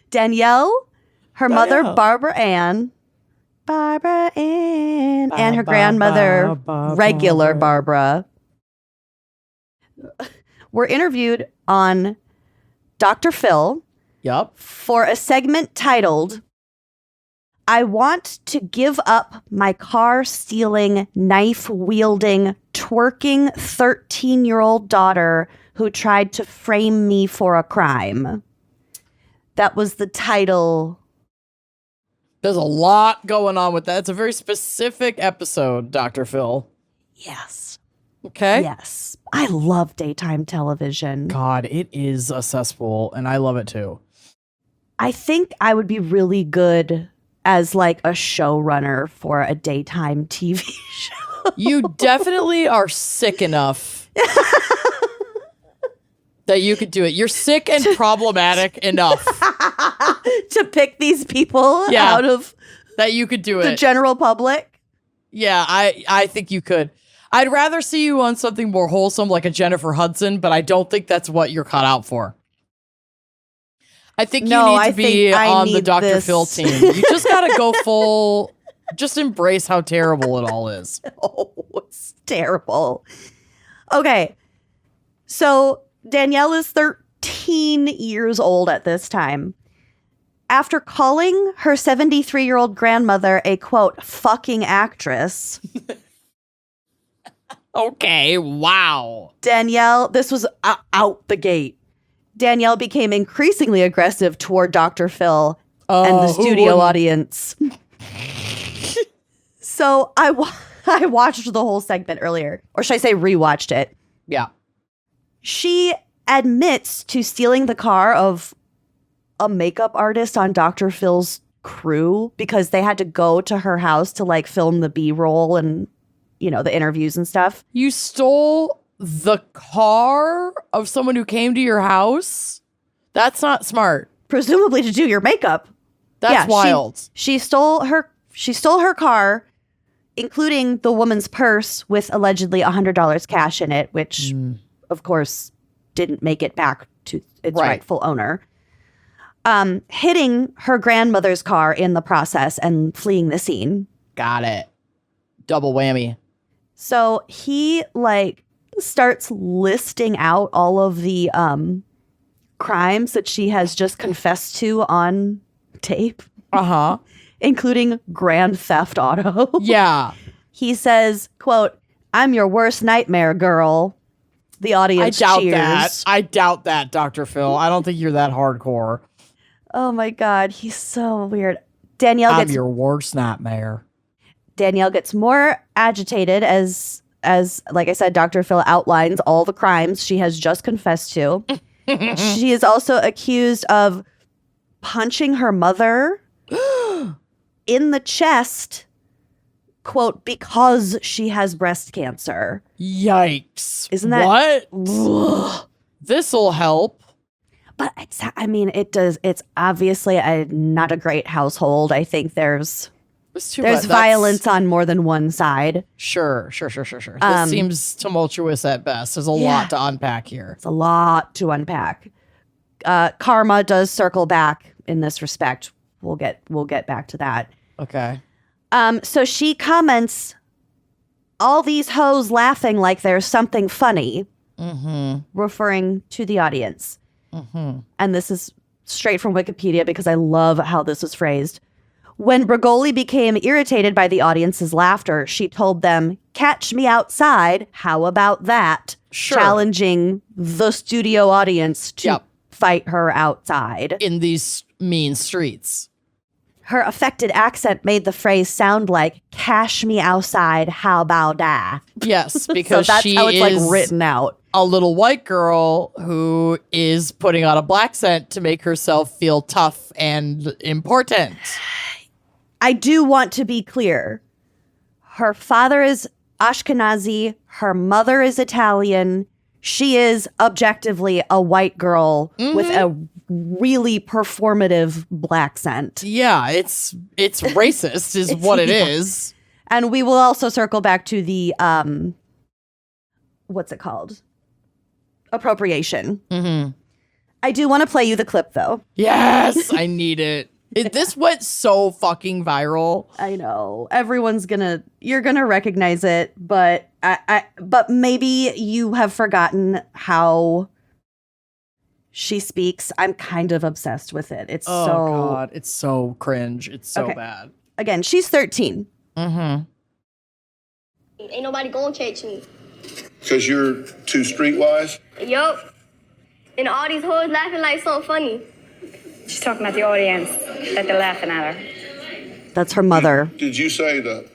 Danielle, her mother, Barbara Ann, and her grandmother, regular Barbara, were interviewed on Dr. Phil Yup. for a segment titled, I want to give up my car stealing, knife wielding, twerking 13-year-old daughter who tried to frame me for a crime. That was the title. There's a lot going on with that. It's a very specific episode, Dr. Phil. Yes. Okay. Yes. I love daytime television. God, it is a cesspool, and I love it too. I think I would be really good as like a showrunner for a daytime TV show. You definitely are sick enough that you could do it. You're sick and problematic enough To pick these people Yeah. out of that you could do the it. general public. Yeah, I think you could. I'd rather see you on something more wholesome like a Jennifer Hudson, but I don't think that's what you're cut out for. I think No, you need I to be think I on the need Dr. this. Phil team. You just got to go full, just embrace how terrible it all is. Oh, it's terrible. Okay. So Danielle is 13 years old at this time. After calling her 73-year-old grandmother a, quote, fucking actress, Okay, wow. Danielle, this was out the gate. Danielle became increasingly aggressive toward Dr. Phil and the who studio wouldn't? audience. So I watched the whole segment earlier, or should I say rewatched it. Yeah. She admits to stealing the car of a makeup artist on Dr. Phil's crew because they had to go to her house to like film the B-roll and, you know, the interviews and stuff. You stole the car of someone who came to your house? That's not smart. Presumably to do your makeup. That's Yeah, wild. She stole her car, including the woman's purse with allegedly $100 cash in it, which of course didn't make it back to its Right. rightful owner. Hitting her grandmother's car in the process and fleeing the scene. Got it. Double whammy. So he like starts listing out all of the crimes that she has just confessed to on tape, including grand theft auto. Yeah. He says, quote, "I'm your worst nightmare, girl." The audience cheers. I doubt that, Dr. Phil. I don't think you're that hardcore. Oh my God, he's so weird. Danielle I'm gets your worst nightmare. Danielle gets more agitated as like I said, Dr. Phil outlines all the crimes she has just confessed to. She is also accused of punching her mother in the chest, quote, because she has breast cancer. Yikes. Isn't that what? This'll help. But it's obviously not a great household. I think there's violence on more than one side. Sure. This seems tumultuous at best. There's a lot to unpack here. It's a lot to unpack. Karma does circle back in this respect. We'll get back to that. Okay. So she comments, "All these hoes laughing like there's something funny," referring to the audience. And this is straight from Wikipedia because I love how this is phrased. When Bregoli became irritated by the audience's laughter, she told them, "Catch me outside. How about that?" Sure. Challenging the studio audience to fight her outside. In these mean streets. Her affected accent made the phrase sound like, "Cash me outside. How about that?" Yes, because so that's she how it's is like written out. a little white girl who is putting on a black scent to make herself feel tough and important. I do want to be clear. Her father is Ashkenazi. Her mother is Italian. She is objectively a white girl with a really performative black scent. Yeah, it's racist is what it is. And we will also circle back to the, what's it called? Appropriation. I do want to play you the clip, though. Yes, I need it. This went so fucking viral. I know. You're gonna recognize it, but but maybe you have forgotten how she speaks. I'm kind of obsessed with it. It's God, it's so cringe. It's so bad. Again, she's 13. Ain't nobody gonna catch me. Because you're too streetwise? Yup. And all these hoes laughing like something funny. She's talking about the audience, that they're laughing at her. That's her mother. Did you say the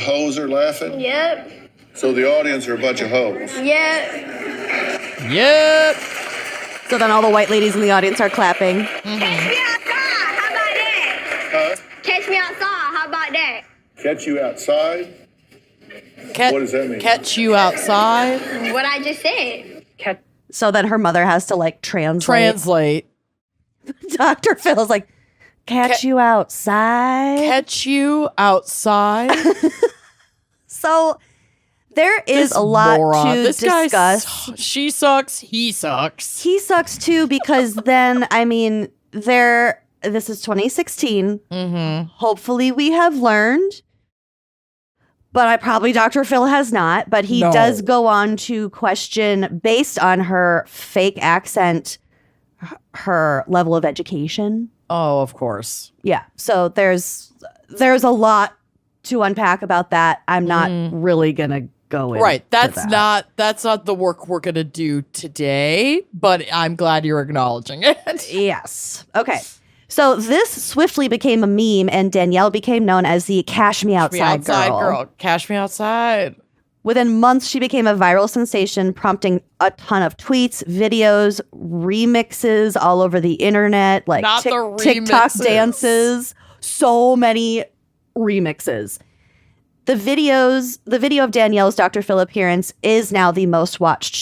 hoes are laughing? Yep. So the audience are a bunch of hoes? Yep. So then all the white ladies in the audience are clapping. Catch me outside. How about that? Huh? Catch me outside. How about that? Catch you outside? What does that mean? Catch you outside. What I just said. So then her mother has to like translate. Dr. Phil's like, catch you outside. Catch you outside. So there is a lot to discuss. She sucks. He sucks. He sucks too because then, this is 2016. Hopefully we have learned. But Dr. Phil has not. But he does go on to question, based on her fake accent, her level of education. Oh, of course. Yeah. So there's a lot to unpack about that. I'm not really gonna go in. Right. That's not the work we're gonna do today, but I'm glad you're acknowledging it. Yes. Okay. So this swiftly became a meme, and Danielle became known as the Cash Me Outside girl. Cash me outside. Within months, she became a viral sensation, prompting a ton of tweets, videos, remixes all over the internet, like TikTok dances, so many remixes. The video of Danielle's Dr. Phil appearance is now the most watched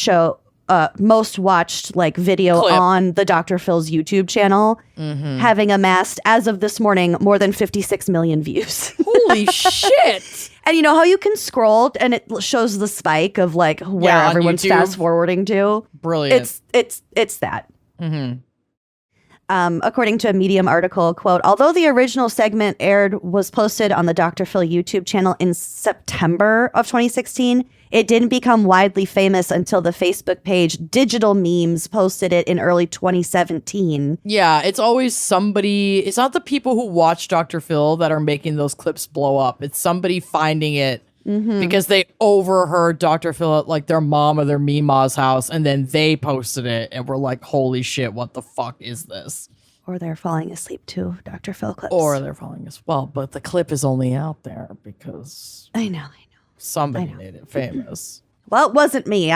video clip on the Dr. Phil's YouTube channel, having amassed, as of this morning, more than 56 million views. Holy shit. And you know how you can scroll and it shows the spike of like where everyone's fast forwarding to? Brilliant. It's that. According to a Medium article, quote, although the original segment was posted on the Dr. Phil YouTube channel in September of 2016, it didn't become widely famous until the Facebook page Digital Memes posted it in early 2017. Yeah, it's always somebody. It's not the people who watch Dr. Phil that are making those clips blow up. It's somebody finding it because they overheard Dr. Phil at like their mom or their Mima's house, and then they posted it and were like, holy shit, what the fuck is this? Or they're falling asleep to Dr. Phil clips. Or they're falling as well, but the clip is only out there because I know. somebody made it famous. Well, it wasn't me.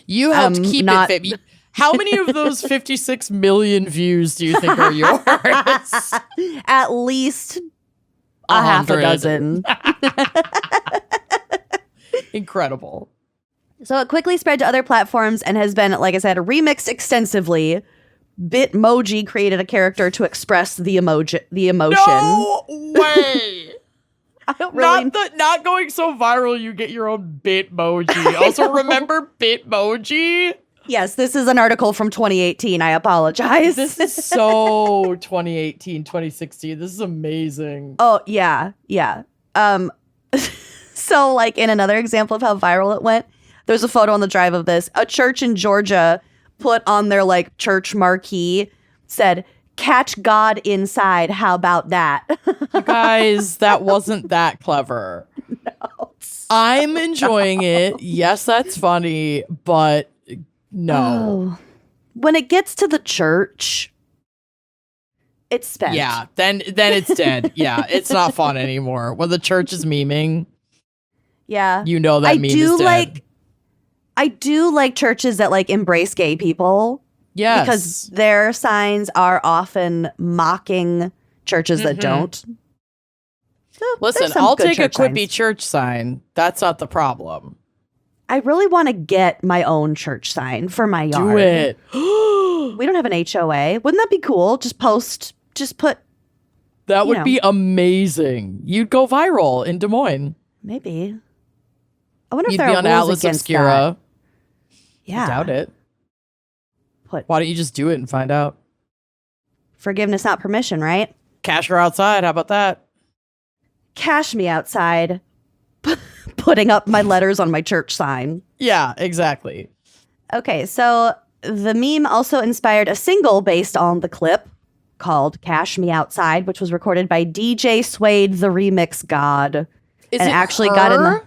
You helped keep not- it famous. How many of those 56 million views do you think are yours? At least a half a 100. dozen. Incredible. So it quickly spread to other platforms and has been, like I said, remixed extensively. Bitmoji created a character to express the emotion. No way. I don't really. Not going so viral. You get your own Bitmoji. Also, remember Bitmoji? Yes, this is an article from 2018. I apologize. This is so 2018, 2016. This is amazing. Oh, yeah. So, like, in another example of how viral it went, there's a photo on the drive of this. A church in Georgia put on their, like, church marquee, said, "Catch God inside. How about that?" You guys, that wasn't that clever. No. I'm enjoying it. Yes, that's funny, but no. Oh. When it gets to the church, it's spent. Yeah, then it's dead. Yeah, it's not fun anymore. When the church is memeing, Yeah. you know that meme is dead. I do like churches that like embrace gay people. Yes. Because their signs are often mocking churches that don't. So Listen, there's some I'll good take a church quippy signs. church sign. That's not the problem. I really want to get my own church sign for my yard. Do it. We don't have an HOA. Wouldn't that be cool? Just put, That You would know. be amazing. You'd go viral in Des Moines. maybe. I wonder if You'd there be are on rules Atlas against Obscura. that. Yeah. I doubt it. Put Why don't you just do it and find out? forgiveness, not permission, right? Cash her outside. How about that? Cash me outside, putting up my letters on my church sign. Yeah, exactly. Okay, so the meme also inspired a single based on the clip called Cash Me Outside, which was recorded by DJ Suede, the remix god. Is and it actually her? got in the...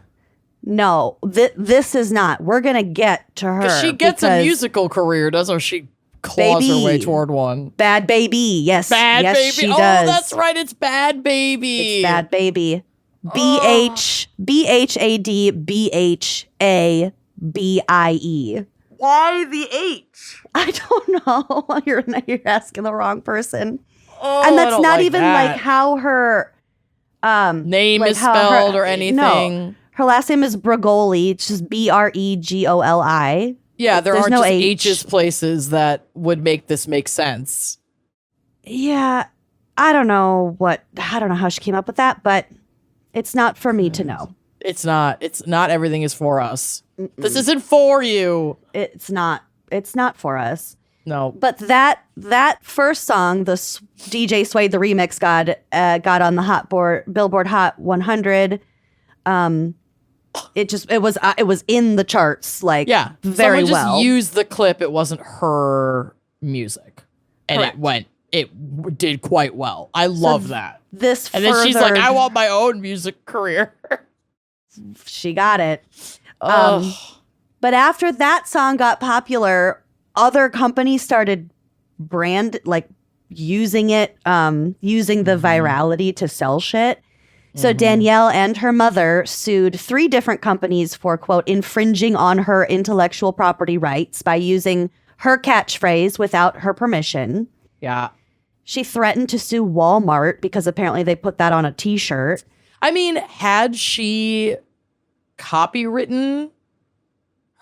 No, this is not. We're going to get to her. Because she gets a because musical career, doesn't she? Claws her way Baby. toward one. Bad Baby. Yes. Bad yes, Baby. she Oh, does. that's right. It's Bad Baby. It's Bad Baby. Oh. BHADBHABIE. Why the H? I don't know. You're asking the wrong person. Oh, And I that's don't not like even that. like how her name like is how spelled her- or anything. No, her last name is Bregoli. It's just Bregoli. Yeah, there There's aren't no just H. H's places that would make this make sense. Yeah, I don't know how she came up with that, but it's not for me to know. It's not everything is for us. This isn't for you. It's not for us. No. But that first song, the DJ Suede the remix got on the Billboard Hot 100. It was in the charts, like, Yeah. very Someone well. just used the clip. It wasn't her music. And Correct. it did quite well. I love that. This And then she's like, furthered- I want my own music career. She got it. Ugh. But after that song got popular, other companies started using it, using the virality to sell shit. So Danielle and her mother sued 3 different companies for, quote, infringing on her intellectual property rights by using her catchphrase without her permission. Yeah. She threatened to sue Walmart because apparently they put that on a t-shirt. I mean, had she copywritten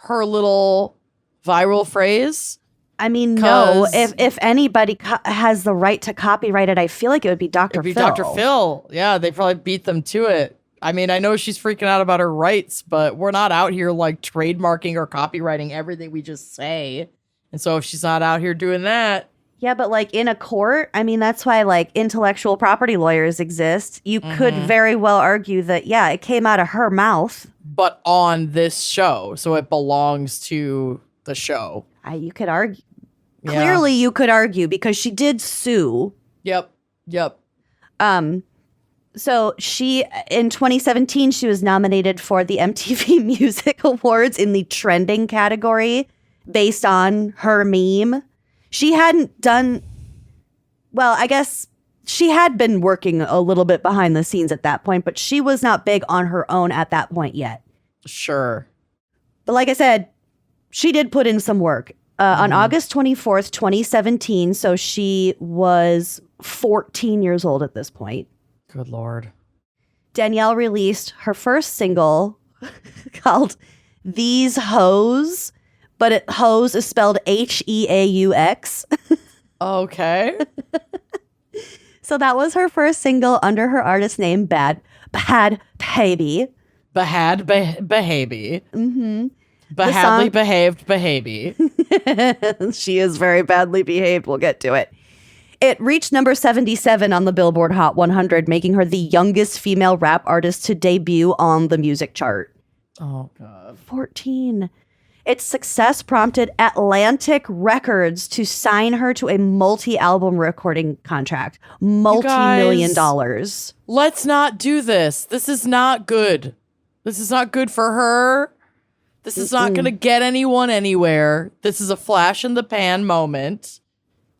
her little viral phrase? I mean, no. 'Cause- If anybody has the right to copyright it, I feel like it would be Dr. It'd be Phil. Dr. Phil. Yeah, they probably beat them to it. I mean, I know she's freaking out about her rights, but we're not out here like trademarking or copywriting everything we just say. And so if she's not out here doing that, Yeah, but like in a court, I mean, that's why like intellectual property lawyers exist. You could very well argue that, yeah, it came out of her mouth. But on this show, so it belongs to the show. You could argue. Yeah. Clearly, you could argue because she did sue. Yep. So she, in 2017, she was nominated for the MTV Music Awards in the trending category based on her meme. She hadn't done, well, I guess she had been working a little bit behind the scenes at that point, but she was not big on her own at that point yet. Sure. But like I said, she did put in some work. On August 24th, 2017, so she was 14 years old at this point. Good Lord. Danielle released her first single called These Hoes, but hoes is spelled Heaux. Okay. So that was her first single under her artist name, Bad Baby. Behaby. Mm-hmm. Badly behaved Behaby. She is very badly behaved. We'll get to it. It reached number 77 on the Billboard Hot 100, making her the youngest female rap artist to debut on the music chart. Oh, God. 14. Its success prompted Atlantic Records to sign her to a multi-album recording contract. Multi-million dollars. Let's not do this. This is not good. This is not good for her. This is not going to get anyone anywhere. This is a flash in the pan moment.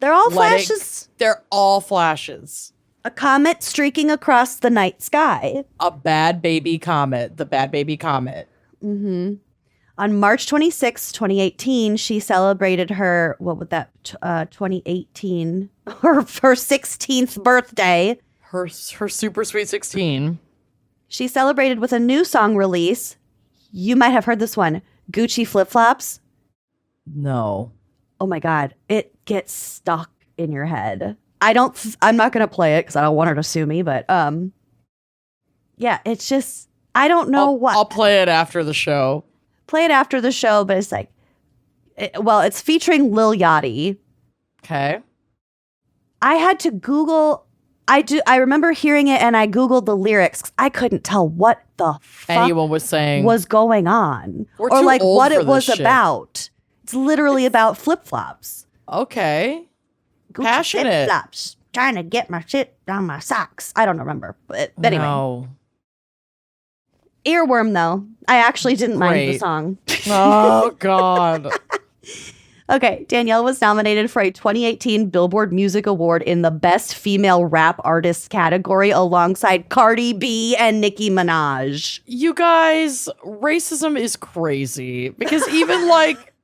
They're all flashes. They're all flashes. A comet streaking across the night sky. A bad baby comet. The bad baby comet. Mm-hmm. On March 26, 2018, she celebrated her, 2018, her 16th birthday. Her super sweet 16. She celebrated with a new song release. You might have heard this one, Gucci Flip Flops. No. Oh my God. It gets stuck in your head. I'm not going to play it because I don't want her to sue me, but yeah, it's just, I don't know what. I'll play it after the show. Play it after the show, but it's like, it's featuring Lil Yachty. Okay. I had to Google, I remember hearing it and I Googled the lyrics 'cause I couldn't tell what the fuck anyone was saying was going on. We're or too like old what for it was this shit. about. It's literally about flip-flops. Okay. Gucci Passionate. Flip-flops. Trying to get my shit down my socks. I don't remember. But anyway. No. Earworm, though. I actually didn't mind the Great. song. Oh, God. Okay, Danielle was nominated for a 2018 Billboard Music Award in the Best Female Rap Artist category alongside Cardi B and Nicki Minaj. You guys, racism is crazy because even like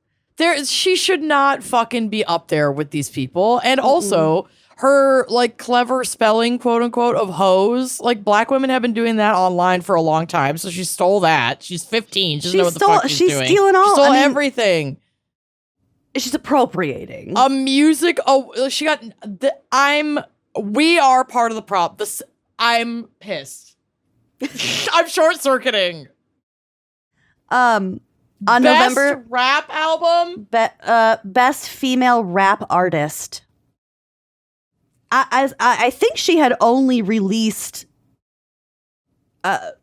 she should not fucking be up there with these people. And also her like clever spelling, quote unquote, of hoes. Like black women have been doing that online for a long time. So she stole that. She's 15. She doesn't know what the fuck she's doing. Stealing all. She stole everything. She's appropriating. A music. Oh, she got. We are part of the problem. I'm pissed. I'm short circuiting. On Best November rap album. Best Female Rap Artist. I think she had only released a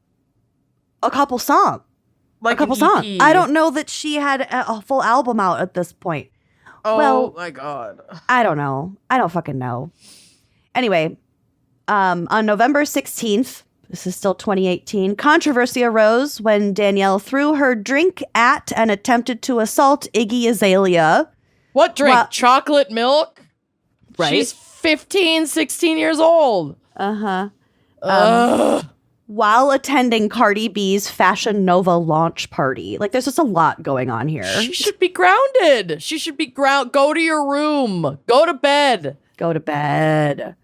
couple songs. Like a couple an songs. EP. I don't know that she had a full album out at this point. Oh well, my God. I don't know. I don't fucking know. Anyway, on November 16th, this is still 2018, controversy arose when Danielle threw her drink at and attempted to assault Iggy Azalea. What drink? Well- Chocolate milk? Right. She's 15, 16 years old. Uh-huh. Ugh. While attending Cardi B's Fashion Nova launch party. Like, there's just a lot going on here. She should be grounded. She should be Go to your room. Go to bed. Go to bed.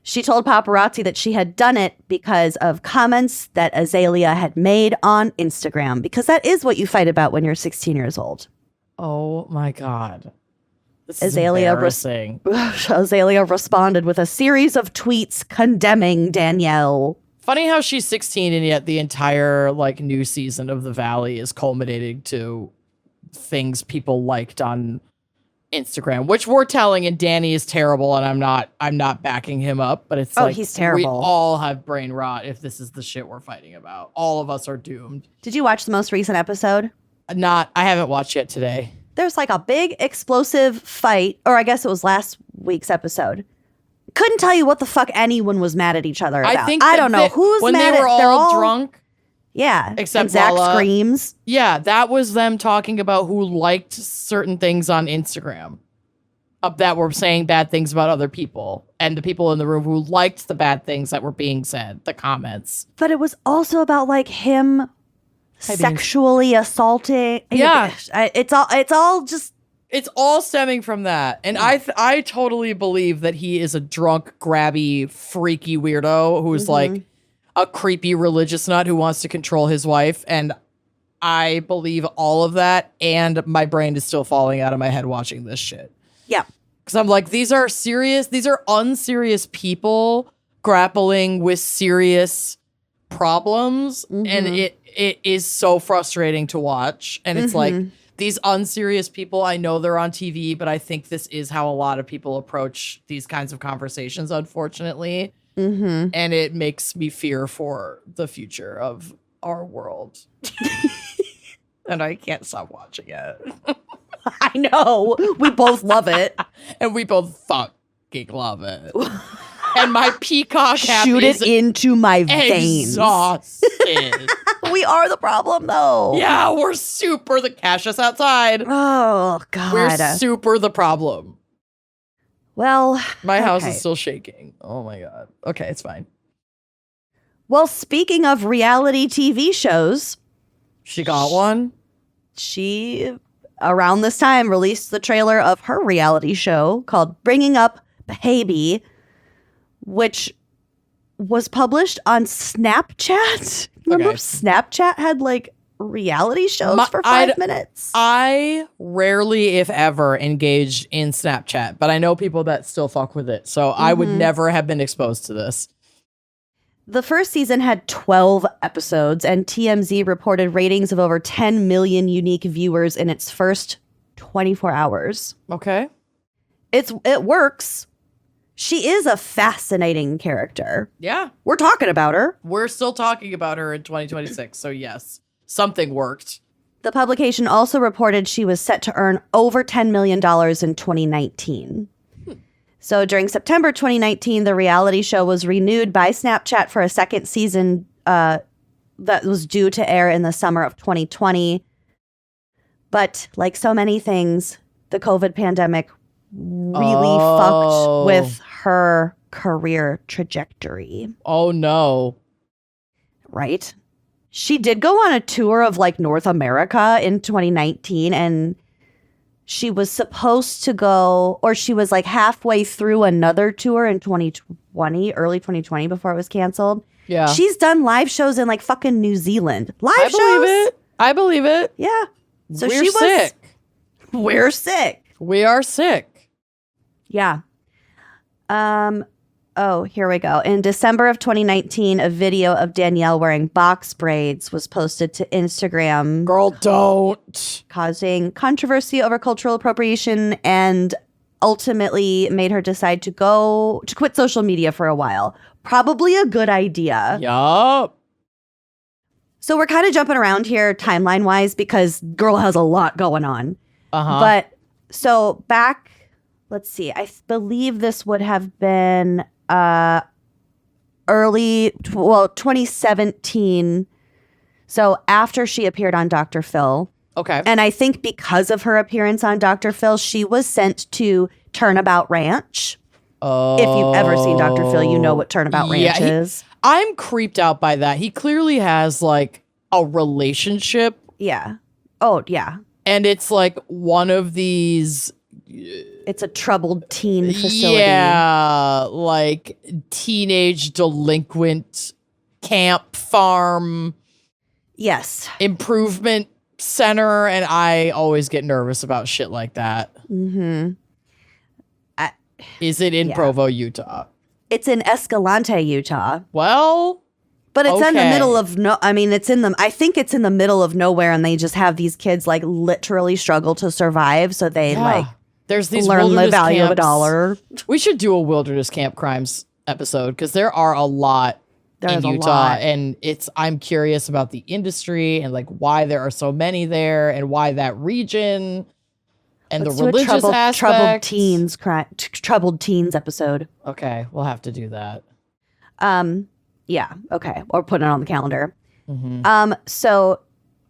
She told paparazzi that she had done it because of comments that Azalea had made on Instagram, because that is what you fight about when you're 16 years old. Oh my God. This Azalea is embarrassing. Azalea responded with a series of tweets condemning Danielle. Funny how she's 16 and yet the entire like new season of The Valley is culminating to things people liked on Instagram, which we're telling, and Danny is terrible, and I'm not backing him up, but it's like he's terrible. We all have brain rot if this is the shit we're fighting about. All of us are doomed. Did you watch the most recent episode? I haven't watched yet today. There's like a big explosive fight, or I guess it was last week's episode. Couldn't tell you what the fuck anyone was mad at each other about. I don't know who's when mad they were at. They're all drunk. Yeah, Except and Zach Lala. screams. Yeah, that was them talking about who liked certain things on Instagram. That were saying bad things about other people, and the people in the room who liked the bad things that were being said, the comments. But it was also about like him sexually assaulting. Yeah. It's all just. It's all stemming from that. And I totally believe that he is a drunk, grabby, freaky weirdo who's like a creepy religious nut who wants to control his wife. And I believe all of that. And my brain is still falling out of my head watching this shit. Yeah. Because I'm like, these are unserious people grappling with serious problems. And it is so frustrating to watch. And it's like, these unserious people, I know they're on TV, but I think this is how a lot of people approach these kinds of conversations, unfortunately. And it makes me fear for the future of our world. And I can't stop watching it. I know. We both love it. And we both fucking love it. And my peacock Shoot it into my veins. Exhausted. We are the problem, though. Yeah, we're super the cash us outside. Oh, God. We're super the problem. Well, my house is still shaking. Oh, my God. Okay, it's fine. Well, speaking of reality TV shows. She got one? She, around this time, released the trailer of her reality show called Bringing Up Baby, which was published on Snapchat. Remember Snapchat had like reality shows for 5 minutes? I rarely, if ever, engaged in Snapchat, but I know people that still fuck with it. So I would never have been exposed to this. The first season had 12 episodes, and TMZ reported ratings of over 10 million unique viewers in its first 24 hours. Okay. It works. She is a fascinating character. Yeah. We're talking about her. We're still talking about her in 2026. So yes, something worked. The publication also reported she was set to earn over $10 million in 2019. So during September 2019, the reality show was renewed by Snapchat for a second season that was due to air in the summer of 2020. But like so many things, the COVID pandemic really fucked with her career trajectory. Oh, no. Right? She did go on a tour of like North America in 2019, and she was supposed to go, or she was like halfway through another tour in 2020, early 2020 before it was canceled. Yeah. She's done live shows in like fucking New Zealand. I believe it. Yeah. So We're sick. We're sick. We are sick. Yeah. Oh, here we go. In December of 2019, a video of Danielle wearing box braids was posted to Instagram. Girl, don't. Causing controversy over cultural appropriation and ultimately made her decide to quit social media for a while. Probably a good idea. Yup. So we're kind of jumping around here timeline-wise because girl has a lot going on. But so back, let's see, I believe this would have been 2017. So after she appeared on Dr. Phil. Okay. And I think because of her appearance on Dr. Phil, she was sent to Turnabout Ranch. Oh. If you've ever seen Dr. Phil, you know what Turnabout Ranch is. I'm creeped out by that. He clearly has like a relationship. Yeah. Oh, yeah. And it's like one of these. It's a troubled teen facility. Yeah. Like teenage delinquent camp farm. Yes. Improvement center. And I always get nervous about shit like that. Mm-hmm. Is it in Provo, Utah? It's in Escalante, Utah. Well, but it's in the middle of I think it's in the middle of nowhere, and they just have these kids like literally struggle to survive. So they like There's these learn the wilderness value of a camps. dollar. We should do a wilderness camp crimes episode because there are a lot There's in a Utah, lot. and I'm curious about the industry and like why there are so many there and why that region and Let's the do a religious aspect. troubled teens episode. Okay, we'll have to do that. Yeah, okay. Or put it on the calendar. Mm-hmm. So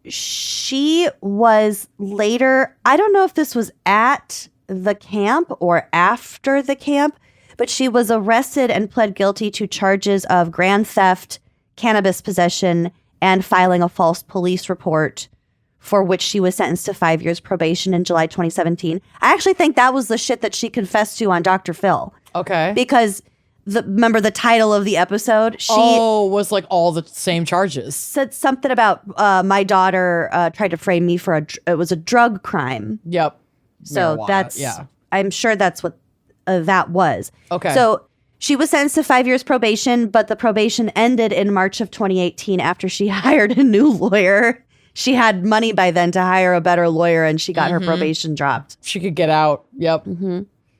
she was later, I don't know if this was at the camp or after the camp, but she was arrested and pled guilty to charges of grand theft, cannabis possession, and filing a false police report, for which she was sentenced to 5 years probation in July 2017. I actually think that was the shit that she confessed to on Dr. Phil. Okay. Because remember the title of the episode? She was like all the same charges. said something about my daughter tried to frame me for it was a drug crime. Yep. So Marijuana, I'm sure that's what that was. Okay. So she was sentenced to 5 years probation, but the probation ended in March of 2018 after she hired a new lawyer. She had money by then to hire a better lawyer, and she got her probation dropped. She could get out. Yep.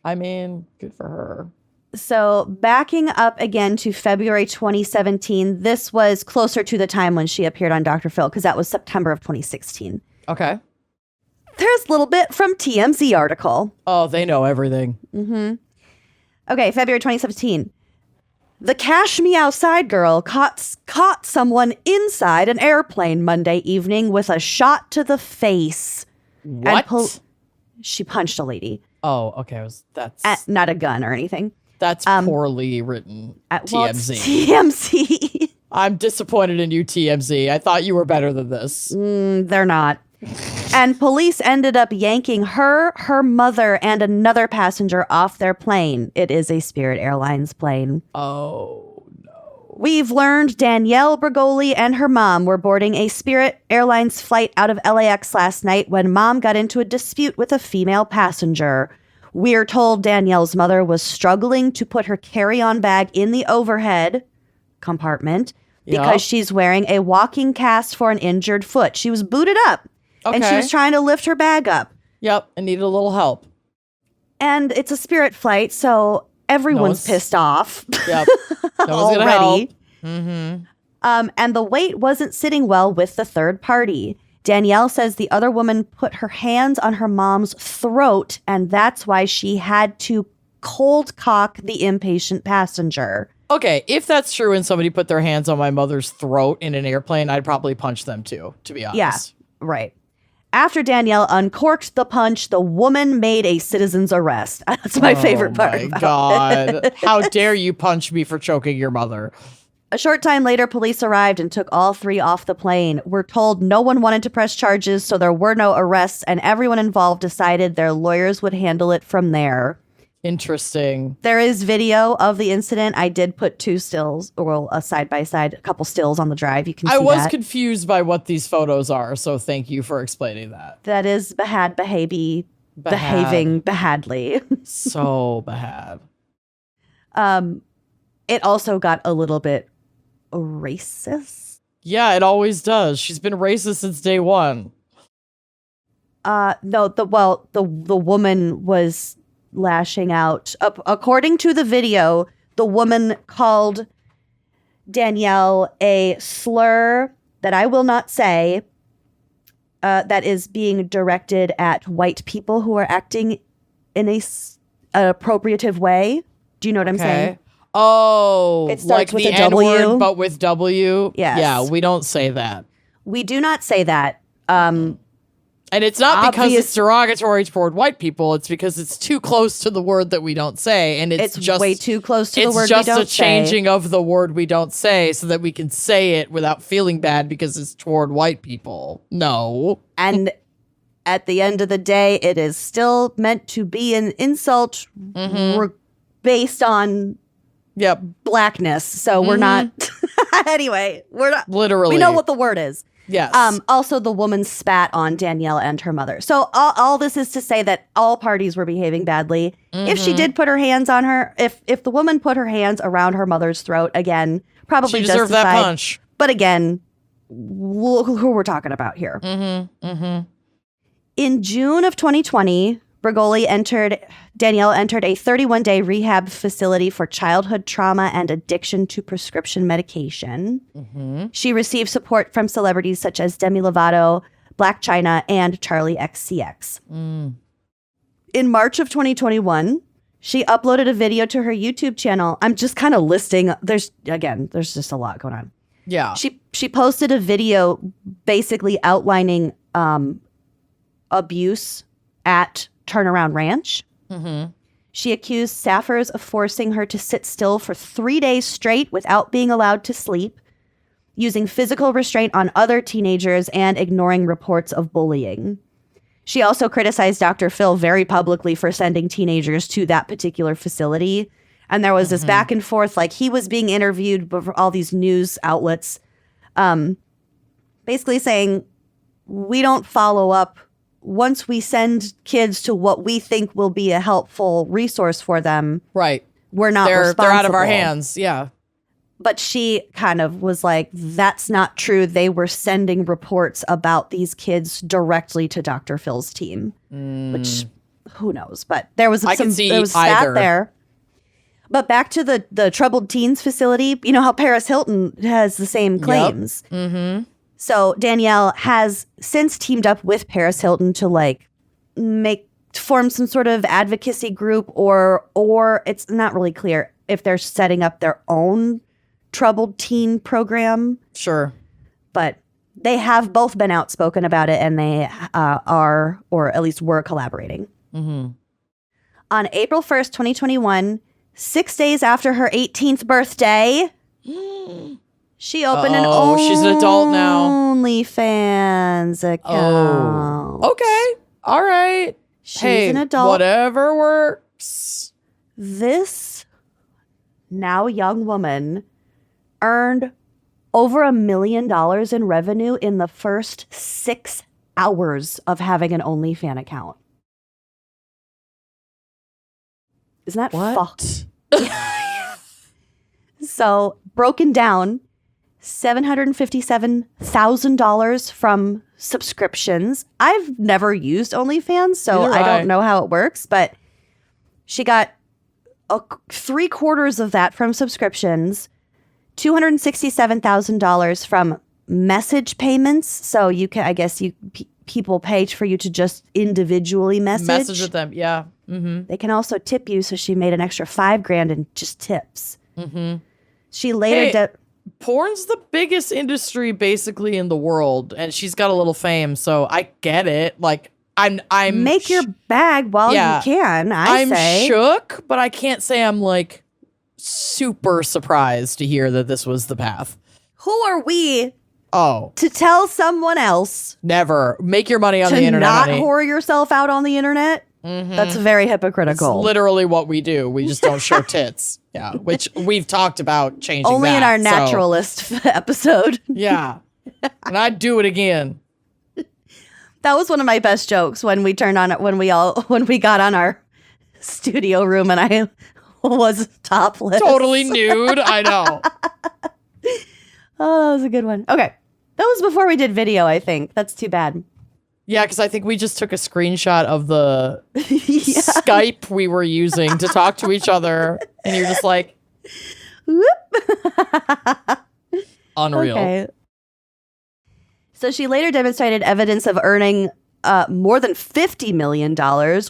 I mean, good for her. So backing up again to February 2017, this was closer to the time when she appeared on Dr. Phil, because that was September of 2016. Okay. There's a little bit from TMZ article. Oh, they know everything. Okay, February 2017. The Cash Me Outside girl caught someone inside an airplane Monday evening with a shot to the face. What? She punched a lady. Oh, okay. That's Not a gun or anything. that's poorly written. Well, it's TMZ. TMZ. I'm disappointed in you, TMZ. I thought you were better than this. They're not. And police ended up yanking her mother, and another passenger off their plane. It is a Spirit Airlines plane. Oh, no. We've learned Danielle Bregoli and her mom were boarding a Spirit Airlines flight out of LAX last night when mom got into a dispute with a female passenger. We're told Danielle's mother was struggling to put her carry-on bag in the overhead compartment because she's wearing a walking cast for an injured foot. She was booted up. And she Okay. was trying to lift her bag up. Yep. I needed a little help. And it's a Spirit flight, so everyone's pissed off. Yep. No one's gonna help. Already. And the wait wasn't sitting well with the third party. Danielle says the other woman put her hands on her mom's throat, and that's why she had to cold cock the impatient passenger. Okay, if that's true and somebody put their hands on my mother's throat in an airplane, I'd probably punch them too, to be honest. Yeah, right. After Danielle uncorked the punch, the woman made a citizen's arrest. That's my favorite part. Oh my about God. it. How dare you punch me for choking your mother? A short time later, police arrived and took all three off the plane. We're told no one wanted to press charges, so there were no arrests, and everyone involved decided their lawyers would handle it from there. Interesting. There is video of the incident. I did put two stills, or a side-by-side, a couple stills on the drive. You can see I was that. confused by what these photos are, so thank you for explaining that. That is behaving badly. So bad. It also got a little bit racist. Yeah, it always does. She's been racist since day one. No, the woman was lashing out. According to the video, the woman called Danielle a slur that I will not say, that is being directed at white people who are acting in a appropriative way. Do you know what I'm saying? Oh, It like starts with the a W. N-word, but with W. Yes. Yeah, we don't say that. We do not say that. And it's not because Obvious- it's derogatory toward white people. It's because it's too close to the word that we don't say. And it's just way too close to the word It's we just don't a changing of the word we don't say so that we can say it without feeling bad because it's toward white people. No. And at the end of the day, it is still meant to be an insult based on Yep. blackness. So we're not. Anyway, we're not. Literally. We know what the word is. Yes. Also, the woman spat on Danielle and her mother. So all this is to say that all parties were behaving badly. If she did put her hands on her, if the woman put her hands around her mother's throat, again, probably She deserved justified. that punch. But again, who we're talking about here. In June of 2020, Danielle entered a 31-day rehab facility for childhood trauma and addiction to prescription medication. Mm-hmm. She received support from celebrities such as Demi Lovato, Black China, and Charlie XCX. In March of 2021, she uploaded a video to her YouTube channel. I'm just kind of listing. There's just a lot going on. Yeah. She posted a video basically outlining abuse at Turnaround Ranch. Mm-hmm. She accused staffers of forcing her to sit still for 3 days straight without being allowed to sleep, using physical restraint on other teenagers, and ignoring reports of bullying. She also criticized Dr. Phil very publicly for sending teenagers to that particular facility. And there was this back and forth, like he was being interviewed by all these news outlets, basically saying, we don't follow up. Once we send kids to what we think will be a helpful resource for them, right? We're not responsible. They're out of our hands, yeah. But she kind of was like, that's not true. They were sending reports about these kids directly to Dr. Phil's team, which who knows? But there was there was stat there. But back to the troubled teens facility, you know how Paris Hilton has the same claims. Yep. Mm-hmm. So Danielle has since teamed up with Paris Hilton to form some sort of advocacy group, or it's not really clear if they're setting up their own troubled teen program. Sure. But they have both been outspoken about it, and they are, or at least were, collaborating. Mm-hmm. On April 1st, 2021, 6 days after her 18th birthday, she opened she's an adult now. OnlyFans account. Oh. Okay. All right. She's an adult. Whatever works. This now young woman earned over $1 million in revenue in the first 6 hours of having an OnlyFans account. Isn't that fucked? So, broken down, $757,000 from subscriptions. I've never used OnlyFans, so I don't know how it works, but she got 3/4 of that from subscriptions, $267,000 from message payments. So you can, I guess, people pay for you to just individually message with them. Yeah. Mm-hmm. They can also tip you. So she made an extra $5,000 in just tips. Mm-hmm. She later porn's the biggest industry basically in the world, and she's got a little fame, so I get it. Like I'm make your bag while you can. I'm shook, but I can't say I'm like super surprised to hear that this was the path. Who are we? To tell someone else never make your money on the internet. To not whore yourself out on the internet. Mm-hmm. That's very hypocritical. It's literally what we do. We just don't show tits. Yeah, which we've talked about changing. Only in our naturalist episode. Yeah, and I'd do it again. That was one of my best jokes when we got on our studio room and I was topless, totally nude. I know. Oh, that was a good one. Okay, that was before we did video. I think that's too bad. Yeah, because I think we just took a screenshot of the Skype we were using to talk to each other. And you're just like, unreal. Okay. So she later demonstrated evidence of earning more than $50 million,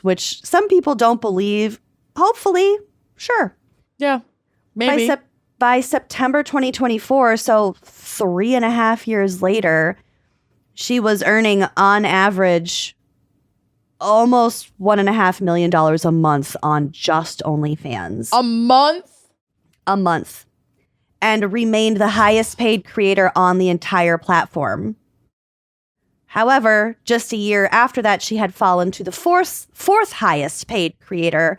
which some people don't believe. Hopefully, sure. Yeah, maybe. By September 2024, so 3.5 years later, she was earning, on average, almost $1.5 million a month on just OnlyFans. A month? A month. And remained the highest paid creator on the entire platform. However, just a year after that, she had fallen to the fourth highest paid creator,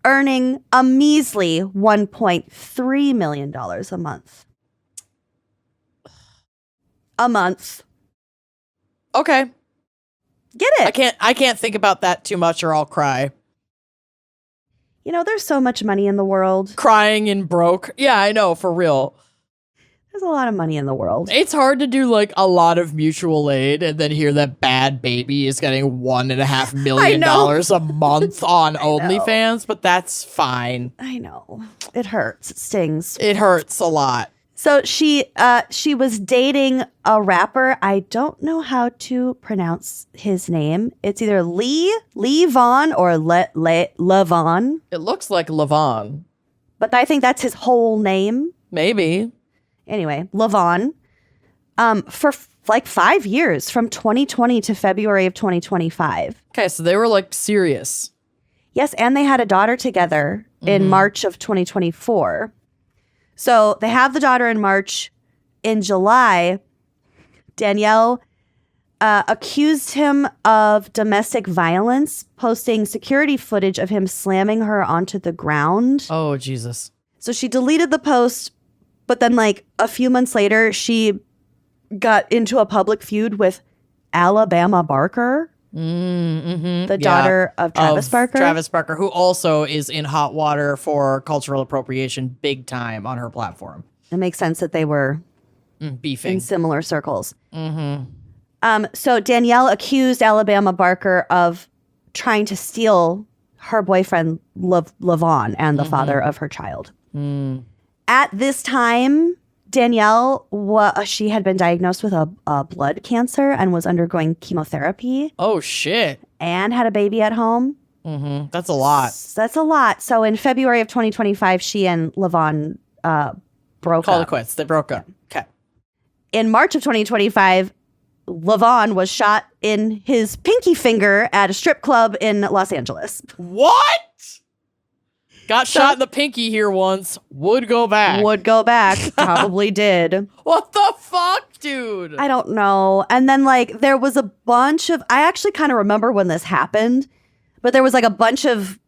earning a measly $1.3 million a month. A month. Okay. Get it? I can't think about that too much or I'll cry. You know, there's so much money in the world. Crying and broke. Yeah, I know, for real. There's a lot of money in the world. It's hard to do like a lot of mutual aid and then hear that Bad Baby is getting $1.5 million a month on OnlyFans, but that's fine. I know. It hurts. It stings. It hurts a lot. So she was dating a rapper. I don't know how to pronounce his name. It's either Lee Vaughn or Levon. It looks like Levon. But I think that's his whole name. Maybe. Anyway, Levon. For like 5 years, from 2020 to February of 2025. Okay, so they were like serious. Yes, and they had a daughter together in March of 2024. So they have the daughter in March. In July, Danielle accused him of domestic violence, posting security footage of him slamming her onto the ground. Oh, Jesus. So she deleted the post, but then like a few months later, she got into a public feud with Alabama Barker, the daughter of Travis Barker. Travis Barker, who also is in hot water for cultural appropriation big time on her platform. It makes sense that they were Beefing. in similar circles. So Danielle accused Alabama Barker of trying to steal her boyfriend, Levon, and the father of her child. At this time, Danielle, she had been diagnosed with a blood cancer and was undergoing chemotherapy. Oh, shit. And had a baby at home. That's a lot. That's a lot. So in February of 2025, she and Levon broke Call up. it quits. They broke up. Okay. In March of 2025, Levon was shot in his pinky finger at a strip club in Los Angeles. What? Got shot in the pinky here once. Would go back. Would go back. Probably did. What the fuck, dude? I don't know. And then like there was a bunch of, I actually kind of remember when this happened, but there was like a bunch of,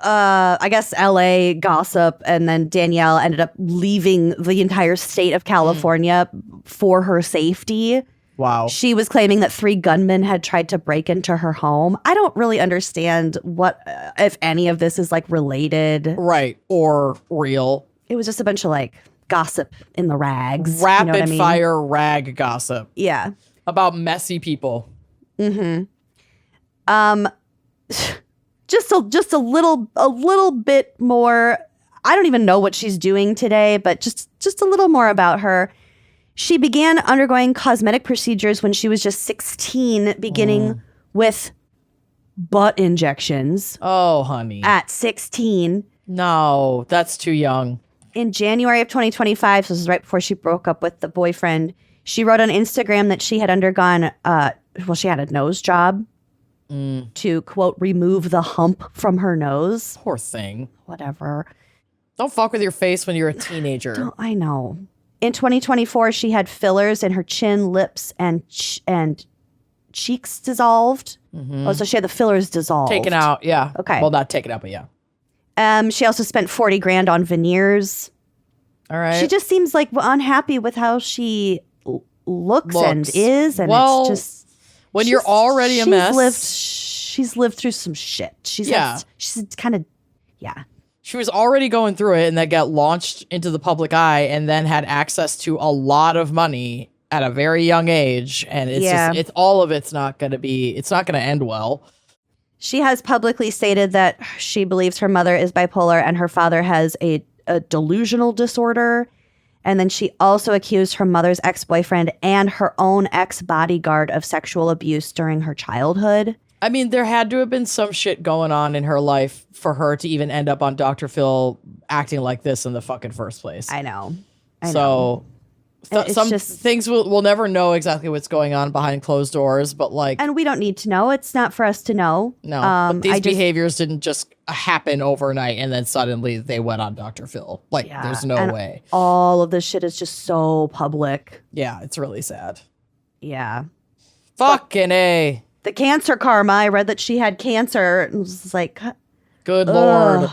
I guess LA gossip. And then Danielle ended up leaving the entire state of California for her safety. Wow. She was claiming that 3 gunmen had tried to break into her home. I don't really understand what, if any of this is like related. Right. Or real. It was just a bunch of like gossip in the rags. Rapid you know what I mean? fire rag gossip. Yeah. About messy people. Just a little bit more. I don't even know what she's doing today, but just a little more about her. She began undergoing cosmetic procedures when she was just 16, beginning with butt injections. Oh, honey. At 16. No, that's too young. In January of 2025, so this is right before she broke up with the boyfriend, she wrote on Instagram that she had undergone, she had a nose job to, quote, remove the hump from her nose. Poor thing. Whatever. Don't fuck with your face when you're a teenager. I know. In 2024, she had fillers in her chin, lips, and cheeks dissolved. Oh, so she had the fillers dissolved. Taken out, yeah. Okay. Well, not taken out, but yeah. She also spent $40,000 on veneers. All right. She just seems like unhappy with how she looks and is, and well, it's just when you're already a mess. She's lived through some shit. She's kind of She was already going through it, and that got launched into the public eye, and then had access to a lot of money at a very young age, and it's all of it's not going to end well. She has publicly stated that she believes her mother is bipolar and her father has a delusional disorder. And then she also accused her mother's ex-boyfriend and her own ex-bodyguard of sexual abuse during her childhood. I mean, there had to have been some shit going on in her life for her to even end up on Dr. Phil acting like this in the fucking first place. I know. Some things we'll never know exactly what's going on behind closed doors, but like... And we don't need to know. It's not for us to know. No, but these behaviors didn't just happen overnight and then suddenly they went on Dr. Phil. Like, there's no way. All of this shit is just so public. Yeah, it's really sad. Yeah. Fucking A. The cancer karma. I read that she had cancer. And was like, good Lord.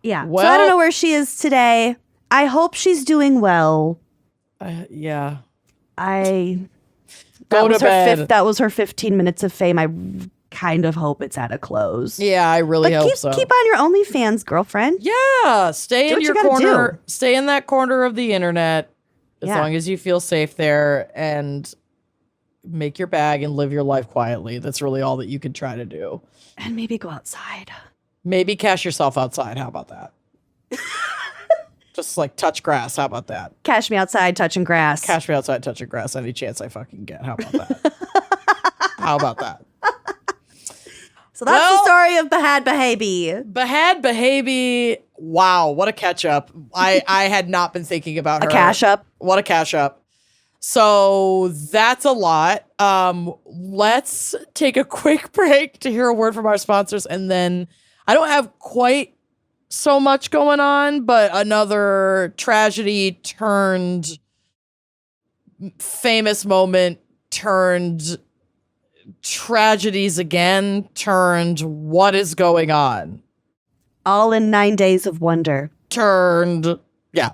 Yeah. Well, so I don't know where she is today. I hope she's doing well. Yeah. Go to bed. That was her 15 minutes of fame. I kind of hope it's at a close. Yeah, I really hope so. Keep on your OnlyFans, girlfriend. Yeah. Stay in your corner. Stay in that corner of the internet. As long as you feel safe there and make your bag and live your life quietly. That's really all that you can try to do. And maybe go outside. Maybe cash yourself outside. How about that? Just like touch grass. How about that? Cash me outside touching grass. Cash me outside touching grass any chance I fucking get. How about that? How about that? So that's the story of Bahad Bahabi. Bahad Bahabi. Wow, what a catch up. I had not been thinking about her. A cash up. What a cash up. So that's a lot. Let's take a quick break to hear a word from our sponsors. And then I don't have quite so much going on, but another tragedy turned famous moment turned tragedies again turned what is going on. All in 9 days of wonder. Turned, yeah.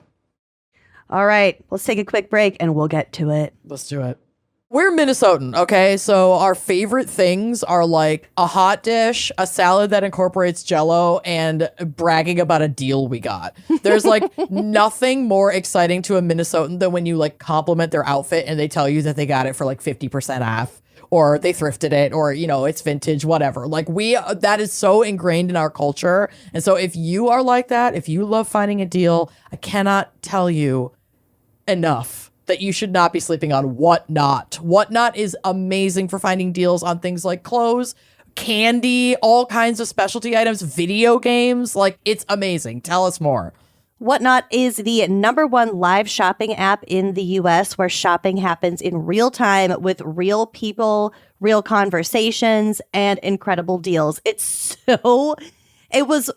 All right, let's take a quick break and we'll get to it. Let's do it. We're Minnesotan, okay? So our favorite things are like a hot dish, a salad that incorporates Jell-O, and bragging about a deal we got. There's like nothing more exciting to a Minnesotan than when you like compliment their outfit and they tell you that they got it for like 50% off, or they thrifted it, or, you know, it's vintage, whatever. Like that is so ingrained in our culture. And so if you are like that, if you love finding a deal, I cannot tell you enough that you should not be sleeping on Whatnot. Whatnot is amazing for finding deals on things like clothes, candy, all kinds of specialty items, video games. Like, it's amazing. Tell us more. Whatnot is the #1 live shopping app in the US where shopping happens in real time with real people, real conversations, and incredible deals. It was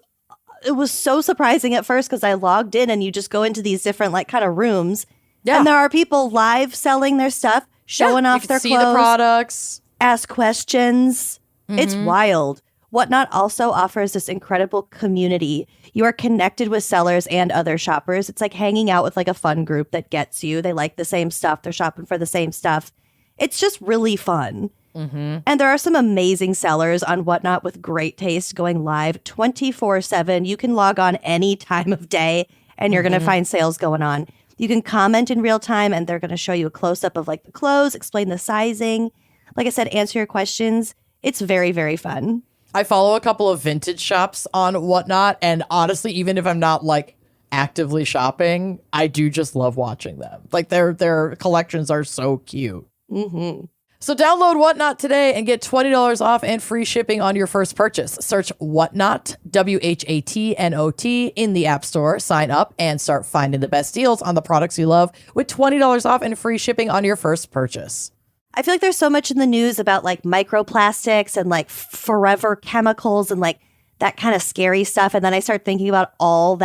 so surprising at first because I logged in and you just go into these different like kind of rooms. Yeah. And there are people live selling their stuff, showing off their clothes, see the products, ask questions. Mm-hmm. It's wild. Whatnot also offers this incredible community. You are connected with sellers and other shoppers. It's like hanging out with like a fun group that gets you. They like the same stuff. They're shopping for the same stuff. It's just really fun. Mm-hmm. And there are some amazing sellers on Whatnot with great taste going live 24/7. You can log on any time of day and you're going to find sales going on. You can comment in real time and they're going to show you a close-up of like the clothes, explain the sizing. Like I said, answer your questions. It's very, very fun. I follow a couple of vintage shops on Whatnot. And honestly, even if I'm not like actively shopping, I do just love watching them. Like their collections are so cute. Mm-hmm. So download Whatnot today and get $20 off and free shipping on your first purchase. Search Whatnot, WHATNOT, in the App Store. Sign up and start finding the best deals on the products you love with $20 off and free shipping on your first purchase. I feel like there's so much in the news about like microplastics and like forever chemicals and like that kind of scary stuff. And then I start thinking about all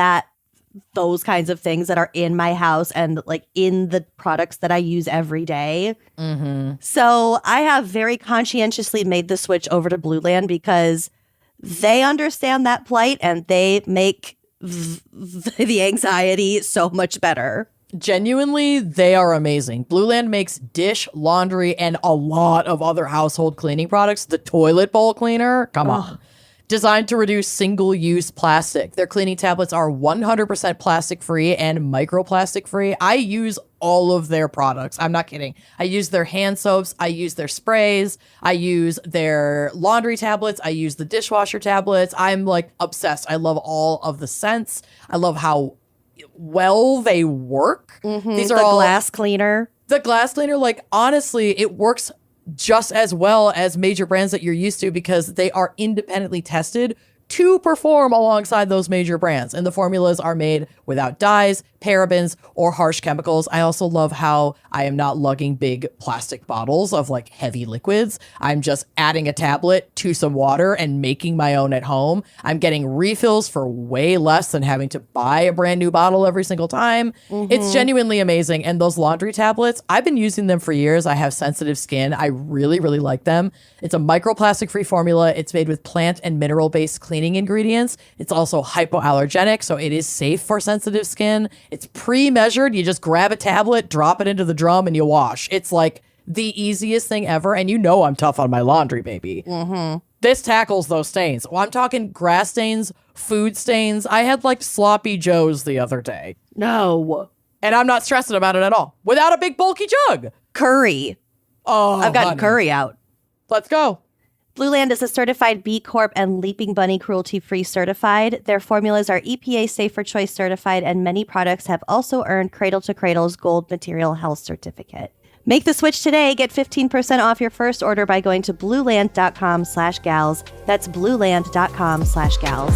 those kinds of things that are in my house and like in the products that I use every day. Mm-hmm. So I have very conscientiously made the switch over to Blue Land because they understand that plight and they make the anxiety so much better. Genuinely, they are amazing. Blue Land makes dish, laundry, and a lot of other household cleaning products. The toilet bowl cleaner, come on. Designed to reduce single-use plastic. Their cleaning tablets are 100% plastic-free and microplastic-free. I use all of their products. I'm not kidding. I use their hand soaps. I use their sprays. I use their laundry tablets. I use the dishwasher tablets. I'm like obsessed. I love all of the scents. I love how well they work. Mm-hmm. These are all glass cleaner. The glass cleaner, like honestly, it works just as well as major brands that you're used to because they are independently tested to perform alongside those major brands. And the formulas are made without dyes, parabens, or harsh chemicals. I also love how I am not lugging big plastic bottles of like heavy liquids. I'm just adding a tablet to some water and making my own at home. I'm getting refills for way less than having to buy a brand new bottle every single time. Mm-hmm. It's genuinely amazing. And those laundry tablets, I've been using them for years. I have sensitive skin. I really, really like them. It's a microplastic-free formula. It's made with plant and mineral-based cleaning ingredients. It's also hypoallergenic, so it is safe for sensitive skin. It's pre-measured. You just grab a tablet, drop it into the drum, and you wash. It's like the easiest thing ever. And you know I'm tough on my laundry, baby. Mm-hmm. This tackles those stains. Well, I'm talking grass stains, food stains. I had like sloppy joes the other day. No. And I'm not stressing about it at all. Without a big bulky jug. Curry. Oh, I've gotten honey. curry out. Let's go. Blue Land is a certified B Corp and Leaping Bunny cruelty-free certified. Their formulas are EPA Safe for Choice certified, and many products have also earned Cradle to Cradle's Gold Material Health Certificate. Make the switch today. Get 15% off your first order by going to blueland.com/gals. That's blueland.com/gals.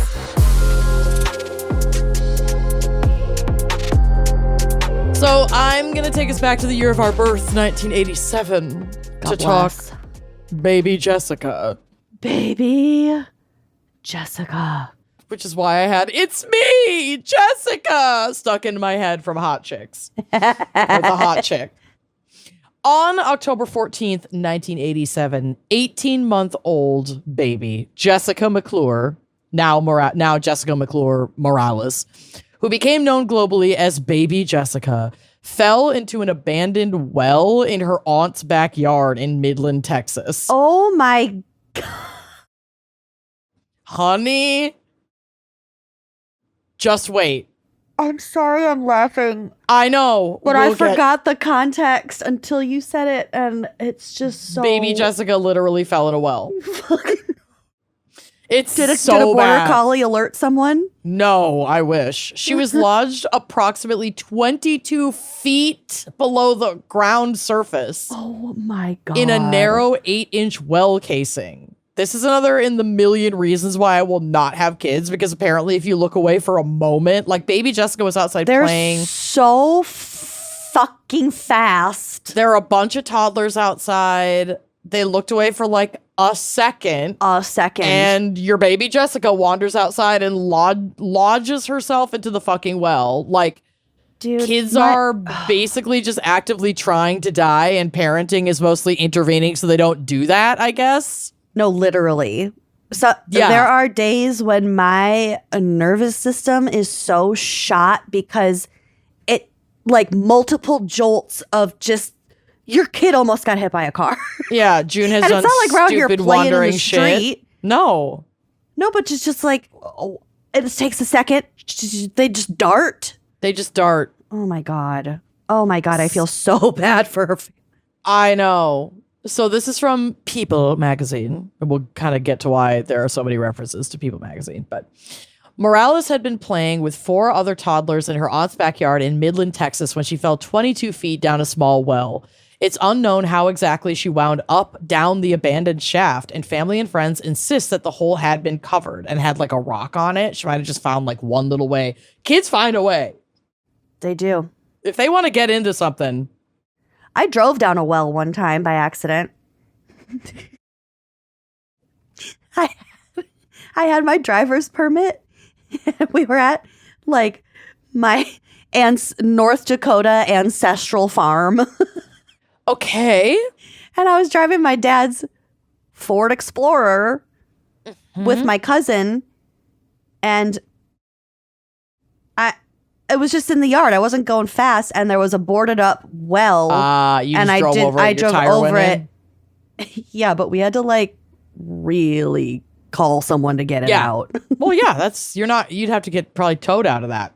So I'm going to take us back to the year of our birth, 1987, to talk baby Jessica. Baby Jessica. Which is why I had "It's me, Jessica" stuck in my head from Hot Chicks. Or the Hot Chick. On October 14th, 1987, 18-month-old baby Jessica McClure, now Jessica McClure Morales, who became known globally as Baby Jessica, fell into an abandoned well in her aunt's backyard in Midland, Texas. Oh my God. Honey, just wait. I'm sorry I'm laughing. I know. But I forgot the context until you said it, and it's just so... Baby Jessica literally fell in a well. It's Did a so border bad. collie alert someone? No, I wish. She was lodged approximately 22 feet below the ground surface Oh my God. in a narrow 8-inch well casing. This is another in the million reasons why I will not have kids, because apparently if you look away for a moment, like baby Jessica was outside They're playing. so fucking fast. There are a bunch of toddlers outside. They looked away for like a second. And your baby Jessica wanders outside and lodges herself into the fucking well. Like, Dude, kids are basically just actively trying to die, and parenting is mostly intervening so they don't do that, I guess. No, literally. So Yeah. there are days when my nervous system is so shot because it, like, multiple jolts of just, your kid almost got hit by a car. Yeah, June has And done it's not like we're out here stupid playing in the wandering shit. street. No. No, but it's just like, it just takes a second. They just dart. They just dart. Oh my God. Oh my God. I feel so bad for her. I know. So this is from People magazine. And we'll kind of get to why there are so many references to People magazine. But Morales had been playing with 4 other toddlers in her aunt's backyard in Midland, Texas, when she fell 22 feet down a small well. It's unknown how exactly she wound up down the abandoned shaft, and family and friends insist that the hole had been covered and had like a rock on it. She might have just found like one little way. Kids find a way. They do. If they want to get into something. I drove down a well one time by accident. I had my driver's permit. We were at like my aunt's North Dakota ancestral farm. Okay. And I was driving my dad's Ford Explorer with my cousin, and it was just in the yard. I wasn't going fast, and there was a boarded up well. You just drove over it. I Your drove tire over went it. in? Yeah, but we had to like really call someone to get it Yeah. out. Well, yeah, you'd have to get probably towed out of that.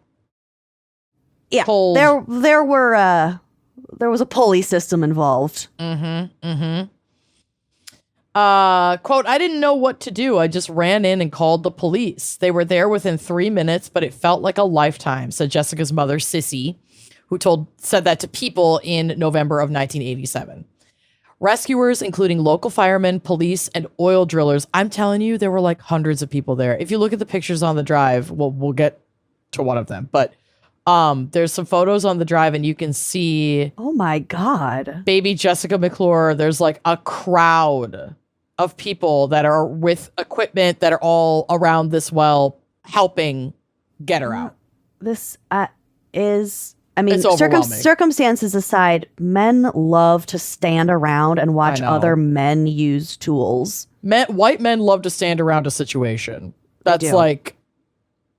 Yeah, Pulled. there was a pulley system involved. Quote, "I didn't know what to do. I just ran in and called the police. They were there within 3 minutes, but it felt like a lifetime," said Jessica's mother, Sissy, who said that to People in November of 1987. Rescuers, including local firemen, police, and oil drillers. I'm telling you, there were like hundreds of people there. If you look at the pictures on the drive, we'll get to one of them, but there's some photos on the drive and you can see Oh my God. baby Jessica McClure. There's like a crowd of people that are with equipment that are all around this well helping get her out. This is, I mean, It's overwhelming. circumstances aside, men love to stand around and watch I know. other men use tools. White men love to stand around a situation. That's do. like,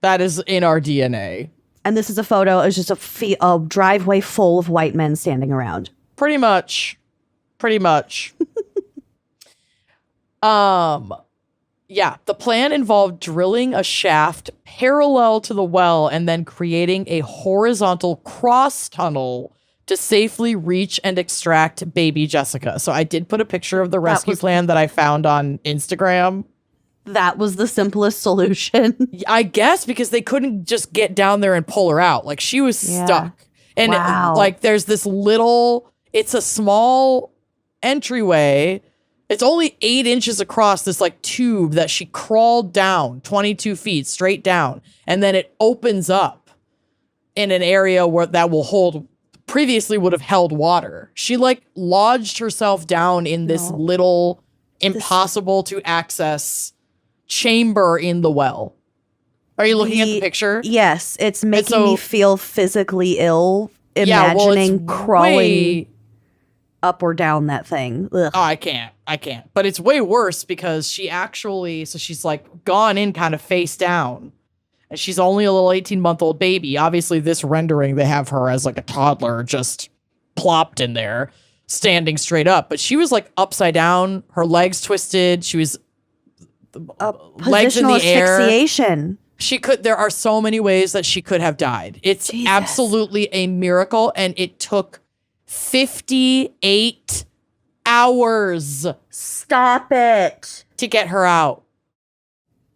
that is in our DNA. And this is a photo. It's just a driveway full of white men standing around. Pretty much. Yeah, the plan involved drilling a shaft parallel to the well and then creating a horizontal cross tunnel to safely reach and extract baby Jessica. So I did put a picture of the rescue plan that I found on Instagram. That was the simplest solution. I guess because they couldn't just get down there and pull her out. Like she was stuck. And like there's this little, it's a small entryway. It's only 8 inches across, this like tube that she crawled down 22 feet straight down. And then it opens up in an area where that will hold, previously would have held water. She like lodged herself down in this little impossible to access chamber in the well. Are you looking at the picture? Yes, it's making me feel physically ill imagining crawling up or down that thing. Ugh. Oh, I can't. But it's way worse because she actually, so she's like gone in kind of face down. And she's only a little 18-month-old baby. Obviously, this rendering, they have her as like a toddler just plopped in there, standing straight up. But she was like upside down, her legs twisted. She was legs in the air. Asphyxiation. There are so many ways that she could have died. It's absolutely a miracle. And it took 58 hours. Stop it. To get her out.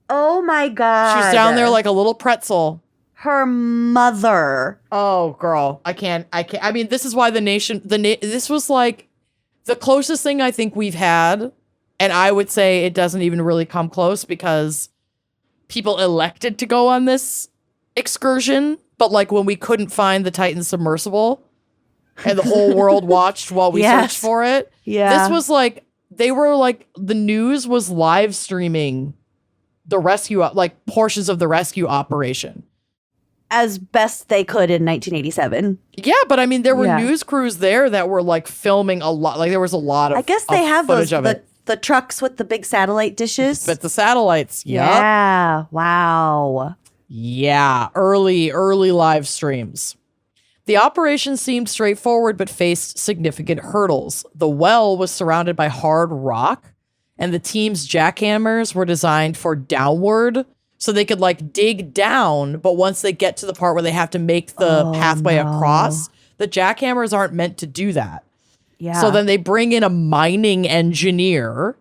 Oh my God. She's down there like a little pretzel. Her mother. Oh, girl. I can't. I mean, this is why this was like the closest thing I think we've had. And I would say it doesn't even really come close because people elected to go on this excursion. But like when we couldn't find the Titan submersible and the whole world watched while we searched for it. Yeah. This was like, they were like, the news was live streaming the rescue, like portions of the rescue operation. As best they could in 1987. Yeah, but I mean, there were news crews there that were like filming a lot. Like there was a lot of I guess they have footage those, of it. the trucks with the big satellite dishes. But the satellites, yeah. Wow. Yeah, early live streams. The operation seemed straightforward, but faced significant hurdles. The well was surrounded by hard rock, and the team's jackhammers were designed for downward, so they could like dig down, but once they get to the part where they have to make the pathway across, the jackhammers aren't meant to do that. Yeah. So then they bring in a mining engineer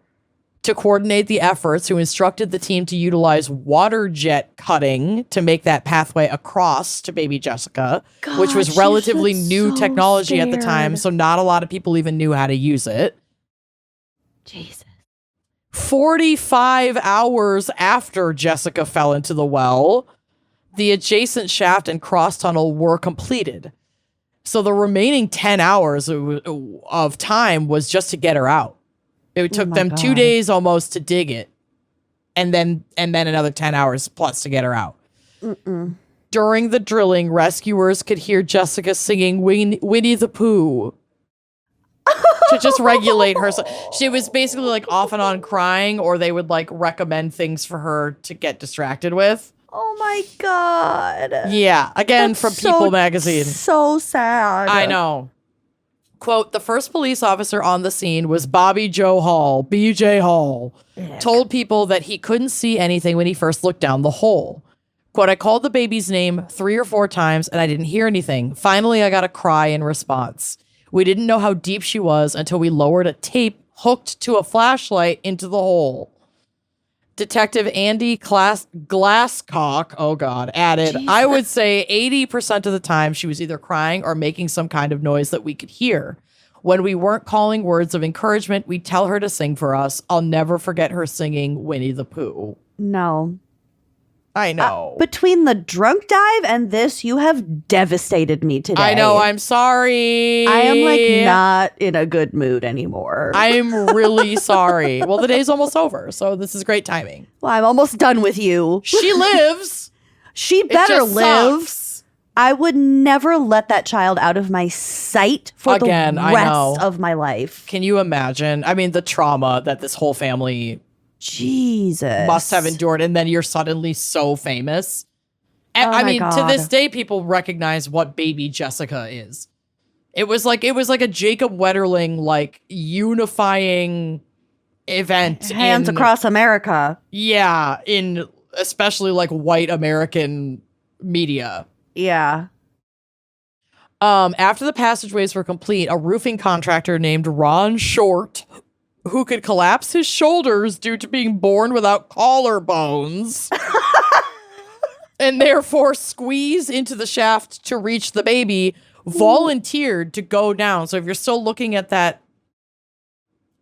to coordinate the efforts, who instructed the team to utilize water jet cutting to make that pathway across to baby Jessica, which was relatively new technology at the time, so not a lot of people even knew how to use it. Jesus. 45 hours after Jessica fell into the well, the adjacent shaft and cross tunnel were completed. So the remaining 10 hours of time was just to get her out. It took them 2 days almost to dig it. And then another 10 hours plus to get her out. During the drilling, rescuers could hear Jessica singing Winnie the Pooh to just regulate her. So she was basically like off and on crying, or they would like recommend things for her to get distracted with. Oh my God. Yeah. Again, from People magazine. So sad. I know. Quote, the first police officer on the scene was Bobby Joe Hall, BJ Hall, told people that he couldn't see anything when he first looked down the hole. Quote, I called the baby's name 3 or 4 times and I didn't hear anything. Finally, I got a cry in response. We didn't know how deep she was until we lowered a tape hooked to a flashlight into the hole. Detective Andy Glasscock, oh God, added, Jesus. I would say 80% of the time she was either crying or making some kind of noise that we could hear. When we weren't calling words of encouragement, we'd tell her to sing for us. I'll never forget her singing Winnie the Pooh. No. I know. Between the drunk dive and this, you have devastated me today. I know. I'm sorry. I am like not in a good mood anymore. I'm really sorry. Well, the day's almost over, so this is great timing. Well, I'm almost done with you. She lives. She better live. Sucks. I would never let that child out of my sight for the rest of my life. Can you imagine? I mean, the trauma that this whole family must have endured, and then you're suddenly so famous. I mean, to this day, people recognize what baby Jessica is. It was like a Jacob Wetterling like unifying event. Hands across America. Yeah, in especially like white American media. Yeah. After the passageways were complete, a roofing contractor named Ron Short, who could collapse his shoulders due to being born without collarbones, and therefore squeeze into the shaft to reach the baby, volunteered to go down. So if you're still looking at that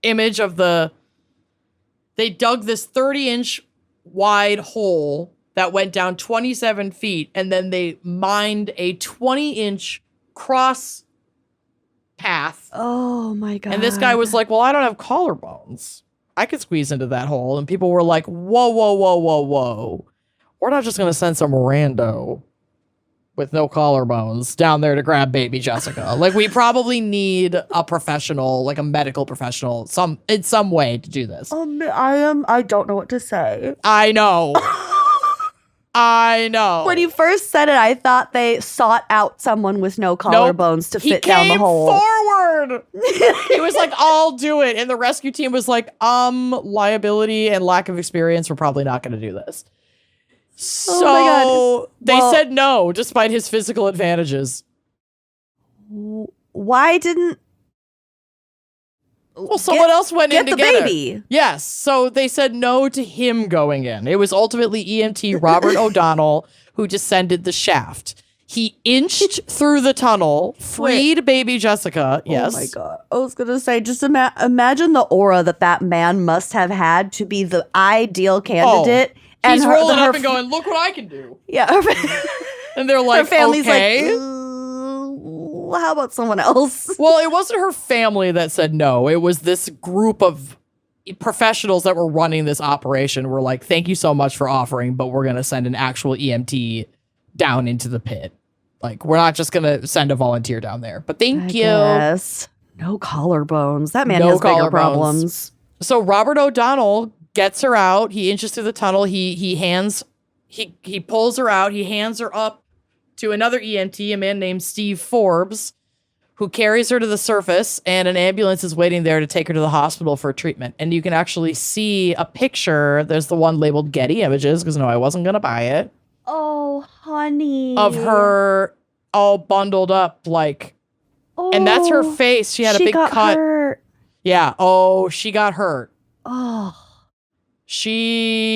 image of they dug this 30-inch wide hole that went down 27 feet, and then they mined a 20-inch cross path. Oh my God. And this guy was like, well, I don't have collarbones. I could squeeze into that hole. And people were like, whoa, whoa, whoa, whoa, whoa. We're not just going to send some rando with no collarbones down there to grab baby Jessica. Like, we probably need a professional, like a medical professional, in some way to do this. I don't know what to say. I know. I know. When you first said it, I thought they sought out someone with no collarbones to fit down the hole. He came forward. He was like, I'll do it. And the rescue team was like, liability and lack of experience, we're probably not going to do this. So they said no, despite his physical advantages. Why didn't... Well, someone else went in to the get baby. her. Yes, so they said no to him going in. It was ultimately EMT Robert O'Donnell who descended the shaft. He inched through the tunnel, freed baby Jessica. Yes. Oh my God. I was going to say, just imagine the aura that man must have had to be the ideal candidate. Oh, he's rolling up and going, look what I can do. Yeah. And they're like, her family's okay. like, how about someone else? Well, it wasn't her family that said no. It was this group of professionals that were running this operation were like, thank you so much for offering, but we're going to send an actual EMT down into the pit. Like, we're not just going to send a volunteer down there, but thank you. Yes. No collarbones. That man has bigger problems. So Robert O'Donnell gets her out. He inches through the tunnel. He pulls her out. He hands her up to another EMT, a man named Steve Forbes, who carries her to the surface, and an ambulance is waiting there to take her to the hospital for treatment. And you can actually see a picture. There's the one labeled Getty Images, because no, I wasn't going to buy it. Oh, honey. Of her all bundled up, like, and that's her face. She had a big cut. Hurt. Yeah. Oh, she got hurt. Oh. She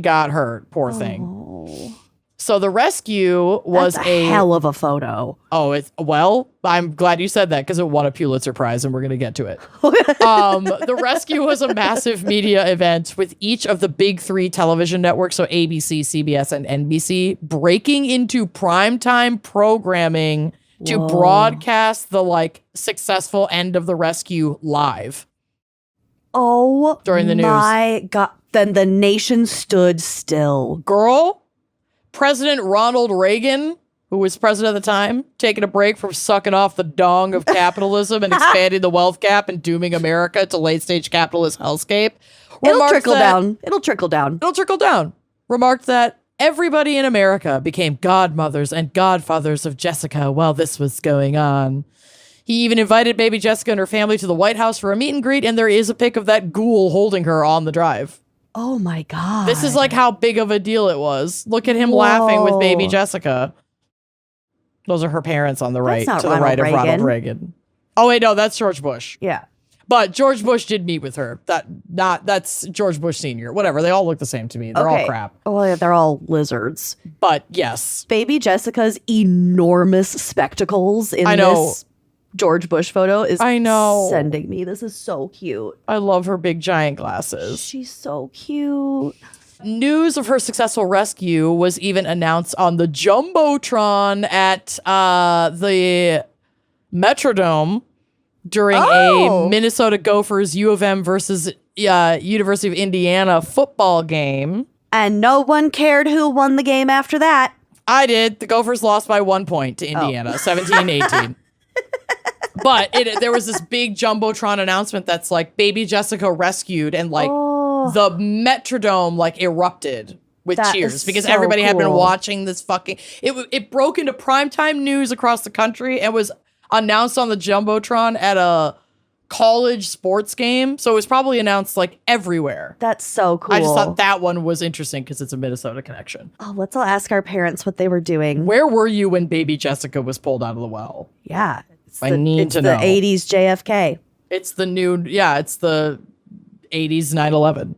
got hurt. Poor thing. So the rescue was That's a hell of a photo. Oh, well, I'm glad you said that because it won a Pulitzer Prize, and we're going to get to it. The rescue was a massive media event with each of the big three television networks, so ABC, CBS, and NBC, breaking into primetime programming to broadcast the like successful end of the rescue live. Oh, during the news. My God. Then the nation stood still. Girl. President Ronald Reagan, who was president at the time, taking a break from sucking off the dong of capitalism and expanding the wealth gap and dooming America to late-stage capitalist hellscape. It'll trickle down. It'll trickle down. It'll trickle down. Remarked that everybody in America became godmothers and godfathers of Jessica while this was going on. He even invited baby Jessica and her family to the White House for a meet and greet, and there is a pic of that ghoul holding her on the drive. Oh my God. This is like how big of a deal it was. Look at him laughing with baby Jessica. Those are her parents on the right, to the right of Ronald Reagan. Oh wait, no, that's George Bush. Yeah. But George Bush did meet with her. That's George Bush Sr. Whatever, they all look the same to me. They're all crap. Oh yeah, they're all lizards. But yes. Baby Jessica's enormous spectacles in this George Bush photo is sending me. This is so cute. I love her big giant glasses. She's so cute. News of her successful rescue was even announced on the Jumbotron at the Metrodome during a Minnesota Gophers U of M versus University of Indiana football game. And no one cared who won the game after that. I did. The Gophers lost by 1 point to Indiana, 17-18. But there was this big Jumbotron announcement that's like baby Jessica rescued, and like the Metrodome like erupted with cheers because everybody had been watching this fucking. It broke into primetime news across the country and was announced on the Jumbotron at a college sports game. So it was probably announced like everywhere. That's so cool. I just thought that one was interesting because it's a Minnesota connection. Oh, let's all ask our parents what they were doing. Where were you when baby Jessica was pulled out of the well? Yeah. I need to know. It's the 80s JFK. It's the new, it's the 80s 9/11.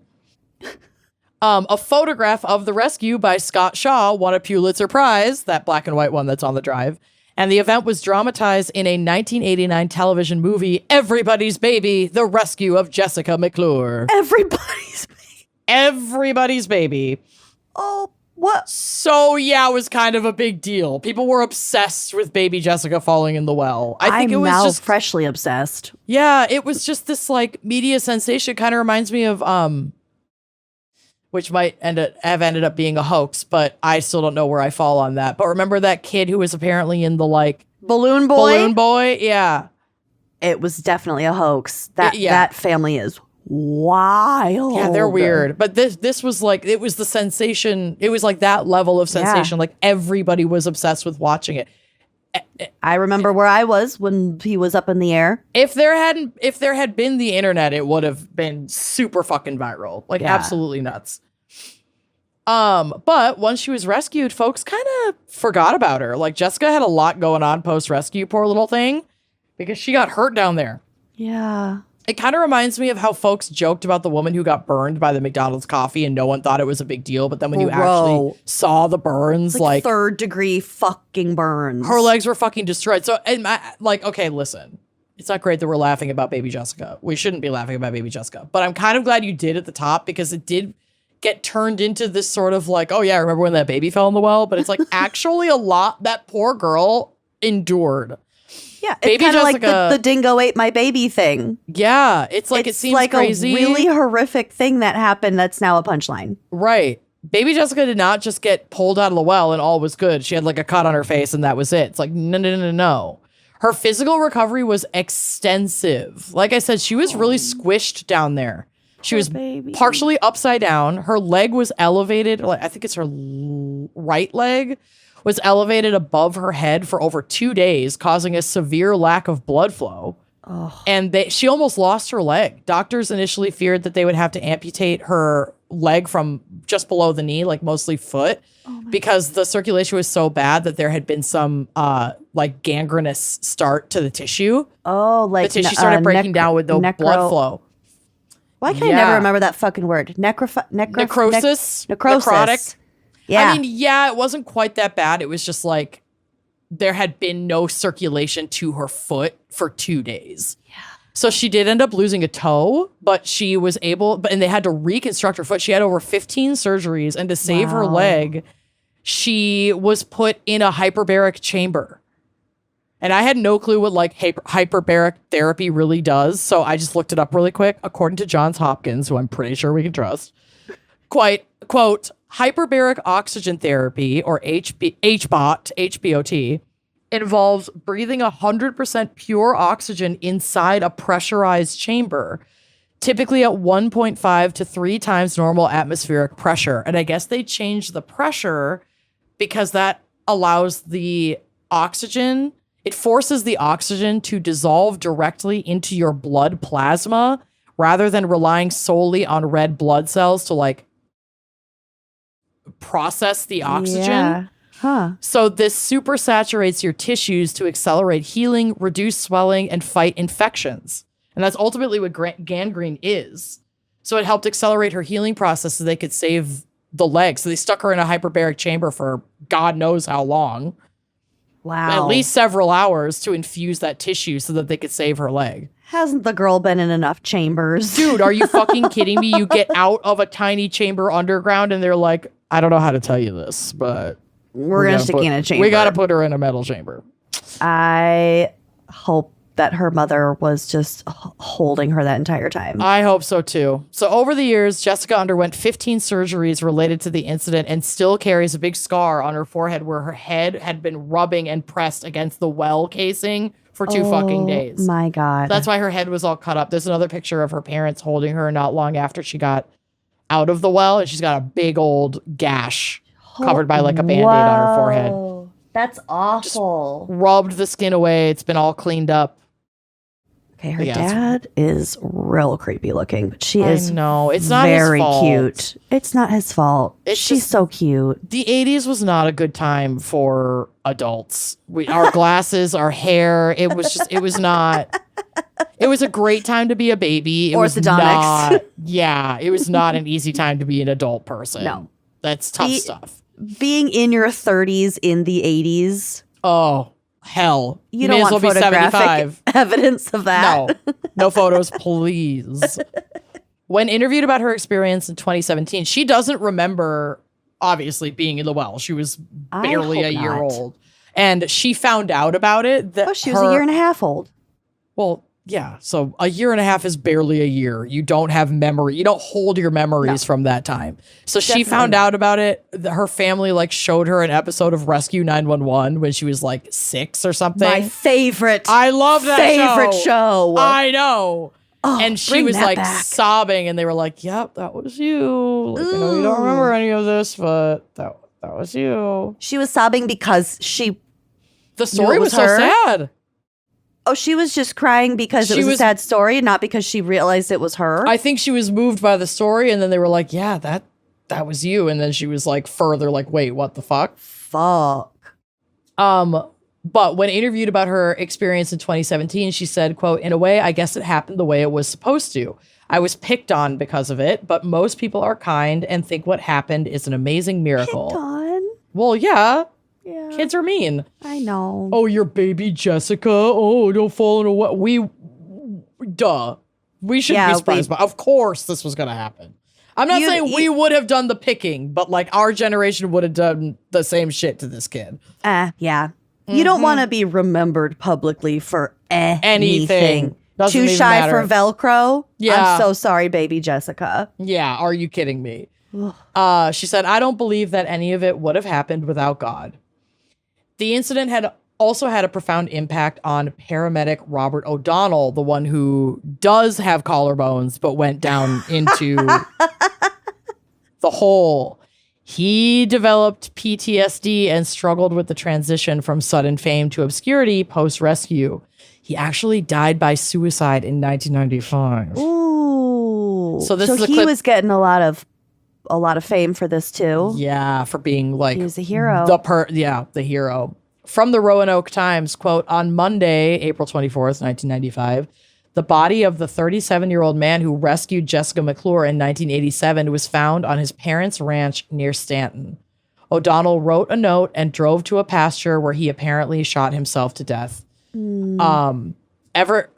A photograph of the rescue by Scott Shaw won a Pulitzer Prize, that black and white one that's on the drive. And the event was dramatized in a 1989 television movie, Everybody's Baby, The Rescue of Jessica McClure. Everybody's Baby. Oh, what? So, yeah, it was kind of a big deal. People were obsessed with baby Jessica falling in the well. I think it was now just freshly obsessed. Yeah, it was just this like media sensation. Kind of reminds me of which might have ended up being a hoax, but I still don't know where I fall on that. But remember that kid who was apparently in the like Balloon Boy? Balloon Boy? Yeah. It was definitely a hoax. That family is wild. Yeah, they're weird. But this was like, it was the sensation. It was like that level of sensation. Like everybody was obsessed with watching it. I remember where I was when he was up in the air. If there had been the internet, it would have been super fucking viral. Like absolutely nuts. But once she was rescued, folks kind of forgot about her. Like Jessica had a lot going on post-rescue, poor little thing, because she got hurt down there. Yeah. It kind of reminds me of how folks joked about the woman who got burned by the McDonald's coffee and no one thought it was a big deal. But then when you actually saw the burns, like 3rd degree fucking burns. Her legs were fucking destroyed. So, okay, listen. It's not great that we're laughing about baby Jessica. We shouldn't be laughing about baby Jessica. But I'm kind of glad you did at the top because it did get turned into this sort of like, oh yeah, remember when that baby fell in the well? But it's like actually a lot that poor girl endured. Yeah, it's baby kind of like Jessica, the dingo ate my baby thing. Yeah, it's like it seems like crazy. A really horrific thing that happened that's now a punchline. Right. Baby Jessica did not just get pulled out of the well and all was good. She had like a cut on her face and that was it. It's like, no. Her physical recovery was extensive. Like I said, she was really squished down there. She was partially upside down. Her leg was elevated. Like I think it's her right leg was elevated above her head for over 2 days, causing a severe lack of blood flow. Oh. And she almost lost her leg. Doctors initially feared that they would have to amputate her leg from just below the knee, like mostly foot, because the circulation was so bad that there had been some like gangrenous start to the tissue. Oh, like the tissue started breaking down with no blood flow. Why can I never remember that fucking word? Necrosis? Necrotic. Yeah. I mean, it wasn't quite that bad. It was just like there had been no circulation to her foot for 2 days. Yeah. So she did end up losing a toe, but she was able, and they had to reconstruct her foot. She had over 15 surgeries, and to save her leg, she was put in a hyperbaric chamber. And I had no clue what like hyperbaric therapy really does. So I just looked it up really quick. According to Johns Hopkins, who I'm pretty sure we can trust, quote, hyperbaric oxygen therapy, or HBOT, involves breathing 100% pure oxygen inside a pressurized chamber, typically at 1.5 to 3 times normal atmospheric pressure. And I guess they changed the pressure because that allows the oxygen, it forces the oxygen to dissolve directly into your blood plasma rather than relying solely on red blood cells to like process the oxygen. Yeah. Huh. So this super saturates your tissues to accelerate healing, reduce swelling, and fight infections. And that's ultimately what gangrene is. So it helped accelerate her healing process so they could save the leg. So they stuck her in a hyperbaric chamber for God knows how long. Wow. At least several hours to infuse that tissue so that they could save her leg. Hasn't the girl been in enough chambers? Dude, are you fucking kidding me? You get out of a tiny chamber underground and they're like, I don't know how to tell you this, but we're going to stick you in a chamber. We got to put her in a metal chamber. I hope that her mother was just holding her that entire time. I hope so too. So over the years, Jessica underwent 15 surgeries related to the incident and still carries a big scar on her forehead where her head had been rubbing and pressed against the well casing for 2 fucking days. My God. That's why her head was all cut up. There's another picture of her parents holding her not long after she got out of the well, and she's got a big old gash covered by like a Band-Aid on her forehead. That's awful. Just rubbed the skin away. It's been all cleaned up. Okay, her Yeah, dad is real creepy looking, but she is know. It's not his very fault. cute. It's not his fault. She's so cute. The 80s was not a good time for adults. Our glasses, our hair, it was not. It was a great time to be a baby. It was Orthodontics. it was not an easy time to be an adult person. No. That's tough stuff. Being in your 30s in the 80s. Oh, hell. You May don't as want well be photographic 75. evidence of that. No photos, please. When interviewed about her experience in 2017, she doesn't remember, obviously, being in the well. She was barely a year old. And she found out about it. She was a year and a half old. Well, yeah. So a year and a half is barely a year. You don't have memory. You don't hold your memories from that time. So she found out about it. Her family showed her an episode of Rescue 911 when she was 6 or something. My favorite. I love that favorite show. I know. Oh, and she was back. sobbing, and they were like, "Yep, that was you. I know you don't remember any of this, but that was you." She was sobbing because the story was so her. sad. Oh, she was just crying because it was a sad story, not because she realized it was her. I think she was moved by the story, and then they were like, "Yeah, that was you." And then she was further "Wait, what the fuck?" Fuck. But when interviewed about her experience in 2017, she said, quote, "In a way, I guess it happened the way it was supposed to. I was picked on because of it, but most people are kind and think what happened is an amazing miracle." Picked on? Well, yeah. Yeah. Kids are mean. I know. Oh, your baby Jessica. Oh, don't fall in a what? We shouldn't be surprised. But of course, this was going to happen. I'm not saying we would have done the picking, but our generation would have done the same shit to this kid. Yeah. You don't want to be remembered publicly for anything. Doesn't Too even shy matter. for Velcro? Yeah. I'm so sorry, baby Jessica. Yeah, are you kidding me? She said, "I don't believe that any of it would have happened without God." The incident had also had a profound impact on paramedic Robert O'Donnell, the one who does have collarbones but went down into the hole. He developed PTSD and struggled with the transition from sudden fame to obscurity post-rescue. He actually died by suicide in 1995. Ooh. So this is a he clip- was getting a lot of fame for this too. Yeah, for being He was a hero. The hero. From the Roanoke Times, quote, "On Monday, April 24th, 1995, the body of the 37-year-old man who rescued Jessica McClure in 1987 was found on his parents' ranch near Stanton. O'Donnell wrote a note and drove to a pasture where he apparently shot himself to death. Ever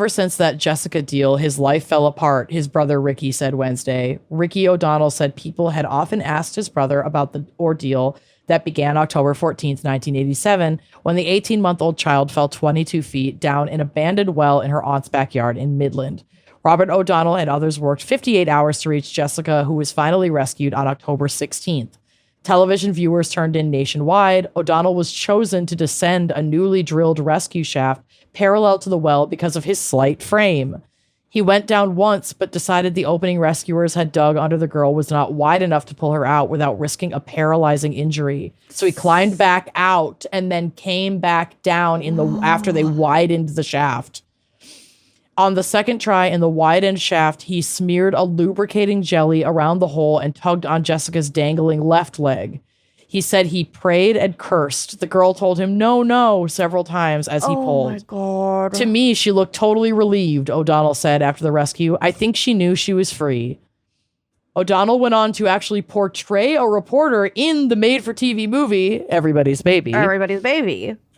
since that Jessica deal, his life fell apart," his brother Ricky said Wednesday. Ricky O'Donnell said people had often asked his brother about the ordeal that began October 14th, 1987, when the 18-month-old child fell 22 feet down an abandoned well in her aunt's backyard in Midland. Robert O'Donnell and others worked 58 hours to reach Jessica, who was finally rescued on October 16th. Television viewers turned in nationwide. O'Donnell was chosen to descend a newly drilled rescue shaft parallel to the well because of his slight frame. He went down once, but decided the opening rescuers had dug under the girl was not wide enough to pull her out without risking a paralyzing injury. So he climbed back out and then came back down after they widened the shaft. On the second try in the widened shaft, he smeared a lubricating jelly around the hole and tugged on Jessica's dangling left leg. He said he prayed and cursed. The girl told him, "No, no," several times as he pulled. Oh my God. "To me, she looked totally relieved," O'Donnell said after the rescue. "I think she knew she was free." O'Donnell went on to actually portray a reporter in the made-for-TV movie, Everybody's Baby,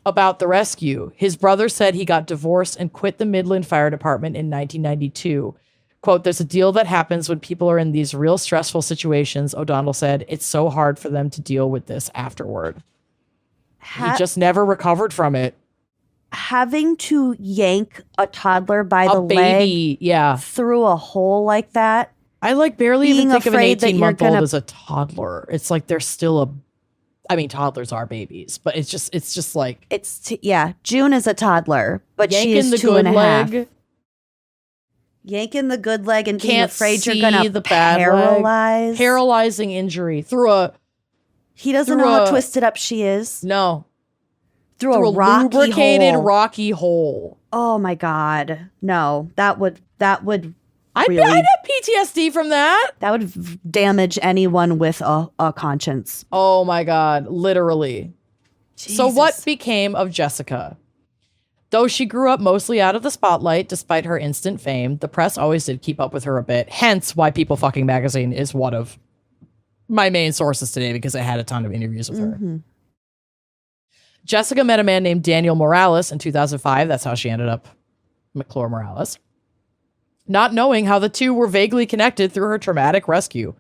about the rescue. His brother said he got divorced and quit the Midland Fire Department in 1992. Quote, "There's a deal that happens when people are in these real stressful situations," O'Donnell said. "It's so hard for them to deal with this afterward." He just never recovered from it. Having to yank a toddler by A the baby, yeah. leg through a hole like that. I barely Being even think of an afraid that you're 18-month-old gonna- as a toddler. It's they're still toddlers are babies, but it's just June is a toddler, but she yanking is the 2 good and a half. leg. Yanking the good leg and being Can't afraid you're see gonna the bad paralyze. leg. Paralyzing injury through He doesn't know how twisted up she is. no Through through a rocky lubricated hole. rocky hole. Oh my God. No, that would I'd really, have PTSD from that. that would damage anyone with a conscience. Oh my God, literally. So what Jesus. became of Jessica? Though she grew up mostly out of the spotlight despite her instant fame, the press always did keep up with her a bit. Hence why People Fucking Magazine is one of my main sources today, because I had a ton of interviews with her. Jessica met a man named Daniel Morales in 2005. That's how she ended up McClure Morales. Not knowing how the two were vaguely connected through her traumatic rescue.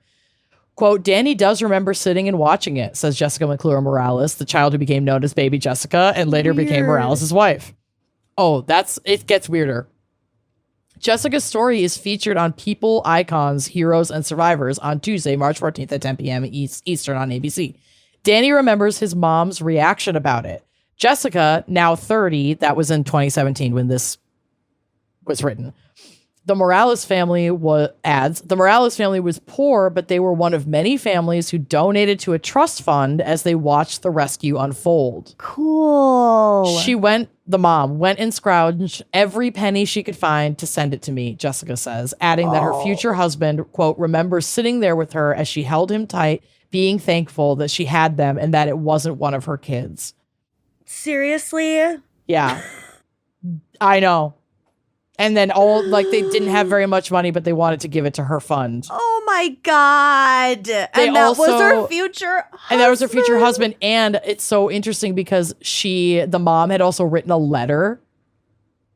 Quote, Danny does remember sitting and watching it, says Jessica McClure Morales, the child who became known as Baby Jessica and later became Morales' wife. Oh, it gets weirder. Jessica's story is featured on People, Icons, Heroes, and Survivors on Tuesday, March 14th at 10 p.m. Eastern on ABC. Danny remembers his mom's reaction about it. Jessica, now 30, that was in 2017 when this was written. The Morales family was poor, but they were one of many families who donated to a trust fund as they watched the rescue unfold. Cool. The mom went and scrounged every penny she could find to send it to me, Jessica says, adding that her future husband, quote, remembers sitting there with her as she held him tight, being thankful that she had them and that it wasn't one of her kids. Seriously? Yeah. I know. And then they didn't have very much money, but they wanted to give it to her fund. Oh my God. And that was her future husband. And that was her future husband. And it's so interesting because the mom had also written a letter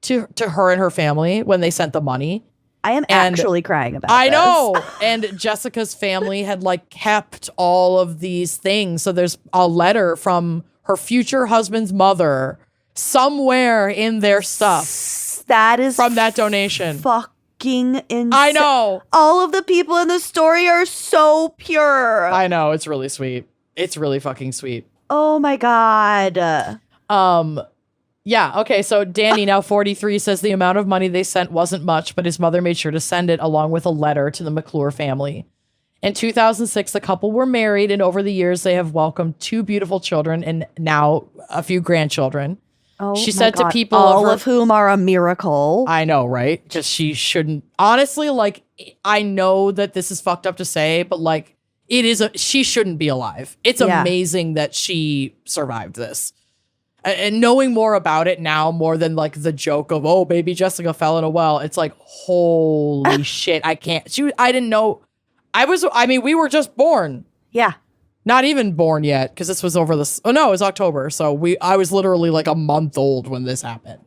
to her and her family when they sent the money. I am actually crying about I this. know. And Jessica's family had kept all of these things. So there's a letter from her future husband's mother somewhere in their stuff. That is from that donation. Fucking insane. I know. All of the people in the story are so pure. I know. It's really sweet. It's really fucking sweet. Oh my God. Yeah. Okay. So Danny, now 43, says the amount of money they sent wasn't much, but his mother made sure to send it along with a letter to the McClure family. In 2006, the couple were married, and over the years, they have welcomed 2 beautiful children and now a few grandchildren. Oh, she said to people, all of whom are a miracle. I know, right? Because she shouldn't. Honestly, I know that this is fucked up to say, but she shouldn't be alive. It's amazing that she survived this. And knowing more about it now, more than the joke of, oh, baby Jessica fell in a well. It's holy shit. I can't. I didn't know. We were just born. Yeah. Not even born yet, because this was over this. Oh no, it was October. So I was literally a month old when this happened.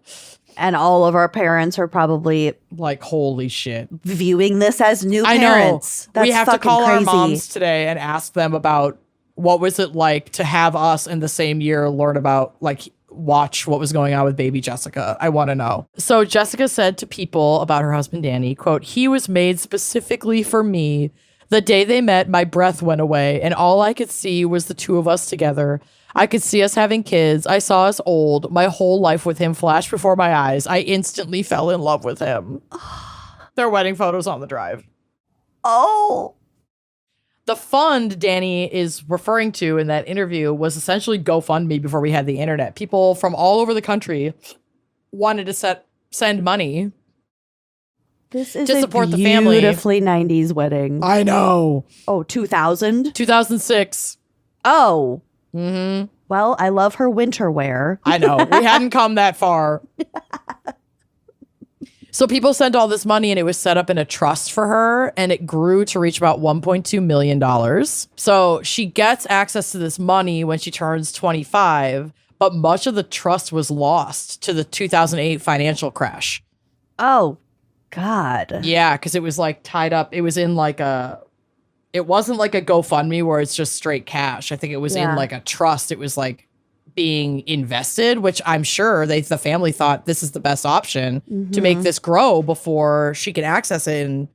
And all of our parents are probably holy shit, viewing this as new I parents. know. That's we have to call crazy. our moms today and ask them about what was it like to have us in the same year learn about watch what was going on with baby Jessica. I want to know. So Jessica said to People about her husband Danny, quote, he was made specifically for me. The day they met, my breath went away, and all I could see was the 2 of us together. I could see us having kids. I saw us old. My whole life with him flashed before my eyes. I instantly fell in love with him. Their wedding photos on the drive. Oh. The fund Danny is referring to in that interview was essentially GoFundMe before we had the internet. People from all over the country wanted to send money. This is to support the family. Beautifully 90s wedding. I know. Oh, 2000? 2006. Oh. Mm-hmm. Well, I love her winter wear. I know. We hadn't come that far. So people sent all this money and it was set up in a trust for her, and it grew to reach about $1.2 million. So she gets access to this money when she turns 25, but much of the trust was lost to the 2008 financial crash. Oh, God. Yeah, because it was tied up. It was in it wasn't a GoFundMe where it's just straight cash. I think it was in a trust. It was being invested, which I'm sure the family thought this is the best option to make this grow before she can access it in,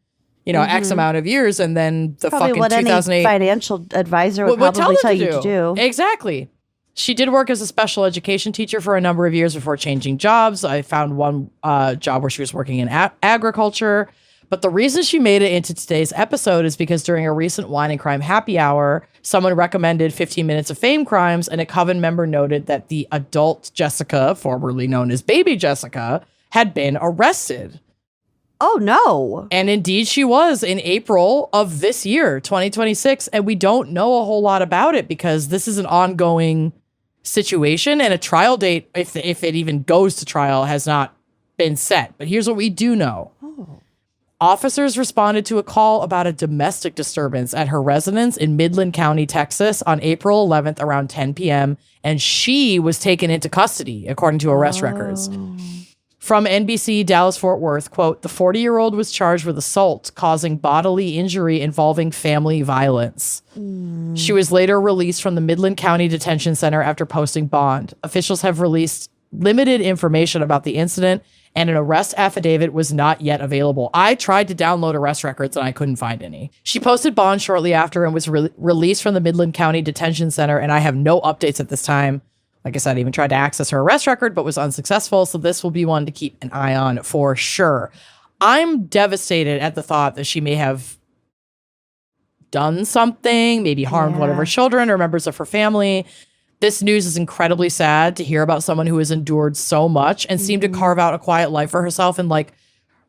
X amount of years. And then the Probably fucking what 2008 any financial advisor would probably tell you to do. Exactly. She did work as a special education teacher for a number of years before changing jobs. I found one job where she was working in agriculture. But the reason she made it into today's episode is because during a recent Wine and Crime happy hour, someone recommended 15 Minutes of Fame Crimes, and a Coven member noted that the adult Jessica, formerly known as Baby Jessica, had been arrested. Oh, no. And indeed she was in April of this year, 2026. And we don't know a whole lot about it because this is an ongoing situation and a trial date, if it even goes to trial, has not been set. But here's what we do know. Officers responded to a call about a domestic disturbance at her residence in Midland County, Texas on April 11th around 10 p.m. And she was taken into custody, according to arrest records. From NBC Dallas-Fort Worth, quote, the 40-year-old was charged with assault causing bodily injury involving family violence. She was later released from the Midland County Detention Center after posting bond. Officials have released limited information about the incident, and an arrest affidavit was not yet available. I tried to download arrest records and I couldn't find any. She posted bond shortly after and was released from the Midland County Detention Center, and I have no updates at this time. Like I said, I even tried to access her arrest record, but was unsuccessful, so this will be one to keep an eye on for sure. I'm devastated at the thought that she may have done something, maybe harmed one of her children or members of her family. This news is incredibly sad to hear about someone who has endured so much and seemed to carve out a quiet life for herself and like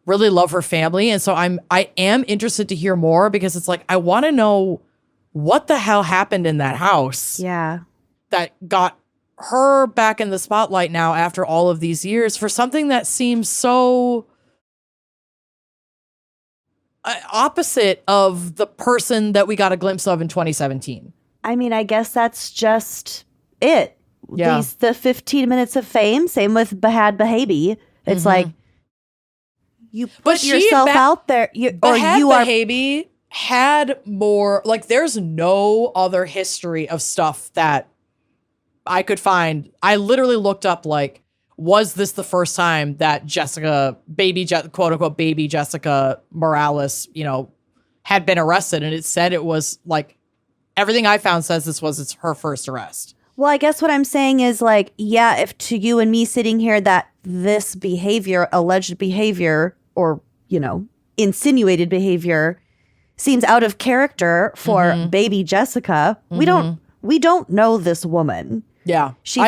really love her family. And so I am interested to hear more because it's like, I want to know what the hell happened in that house. Yeah. That got her back in the spotlight now after all of these years for something that seems so opposite of the person that we got a glimpse of in 2017. I mean, I guess that's just it. Yeah. The 15 minutes of fame, same with Bahad Bahabi. It's like you put yourself out there, you are Bahabi had more, like there's no other history of stuff that I could find. I literally looked up like, was this the first time that Jessica, quote unquote, baby Jessica Morales, had been arrested? And it said it was like, everything I found says it's her first arrest. Well, I guess what I'm saying is like, yeah, if to you and me sitting here that this behavior, alleged behavior, or, insinuated behavior seems out of character for baby Jessica, we don't know this woman. Yeah. She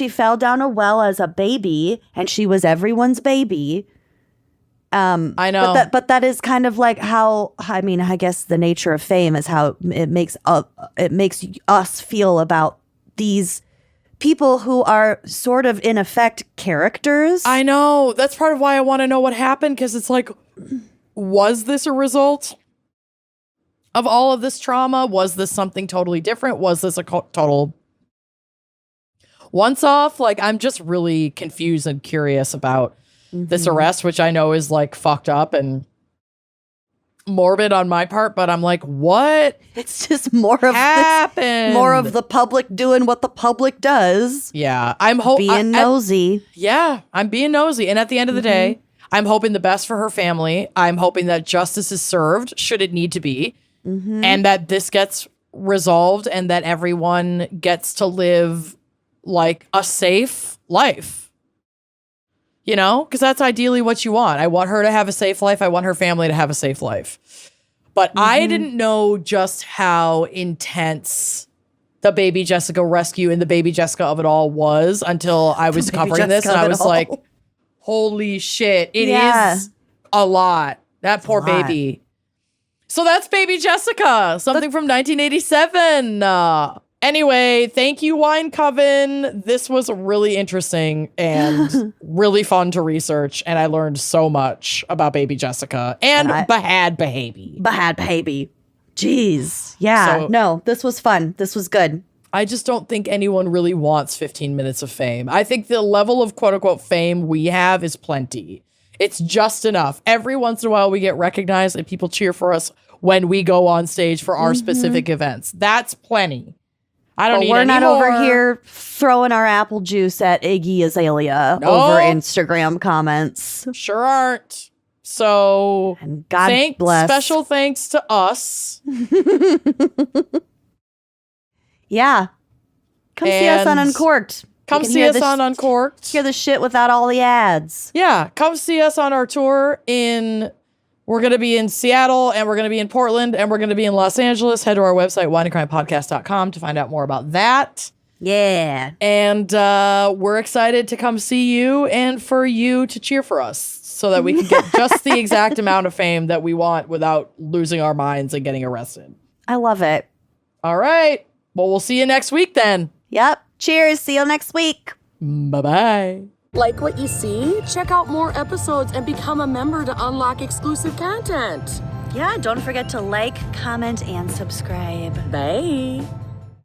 fell down a well as a baby and she was everyone's baby. I know. But that is kind of like how, I mean, I guess the nature of fame is how it makes us feel about these people who are sort of in effect characters. I know. That's part of why I want to know what happened, because it's like, was this a result of all of this trauma? Was this something totally different? Was this a total once off? Like, I'm just really confused and curious about this arrest, which I know is like fucked up and morbid on my part, but I'm like, what? It's just more of happened? More of the public doing what the public does. Yeah, I'm being nosy. I'm being nosy, and at the end of the day, I'm hoping the best for her family. I'm hoping that justice is served, should it need to be, and that this gets resolved, and that everyone gets to live like a safe life. Because that's ideally what you want. I want her to have a safe life. I want her family to have a safe life. But I didn't know just how intense the baby Jessica rescue and the baby Jessica of it all was until I was covering this. And I was like, holy shit, it is a lot. That poor baby. So that's baby Jessica, something from 1987. Anyway, thank you, Wine Coven. This was really interesting and really fun to research, and I learned so much about baby Jessica and Bahad Bahabi. Bahad Bahabi. Jeez. Yeah. So, no, this was fun. This was good. I just don't think anyone really wants 15 minutes of fame. I think the level of quote-unquote fame we have is plenty. It's just enough. Every once in a while, we get recognized and people cheer for us when we go on stage for our specific events. That's plenty. I don't need we're not more. over here throwing our apple juice at Iggy Azalea over Instagram comments. Sure aren't. So, and God bless. Special thanks to us. Yeah. Come see us on Uncorked. Come see us on Uncorked. Hear the shit without all the ads. Yeah. Come see us on our tour we're going to be in Seattle, and we're going to be in Portland, and we're going to be in Los Angeles. Head to our website, wineandcrimepodcast.com, to find out more about that. Yeah. And we're excited to come see you and for you to cheer for us so that we can get just the exact amount of fame that we want without losing our minds and getting arrested. I love it. All right. Well, we'll see you next week then. Yep. Cheers. See you next week. Bye-bye. Like what you see? Check out more episodes and become a member to unlock exclusive content. Yeah, don't forget to like, comment, and subscribe. Bye.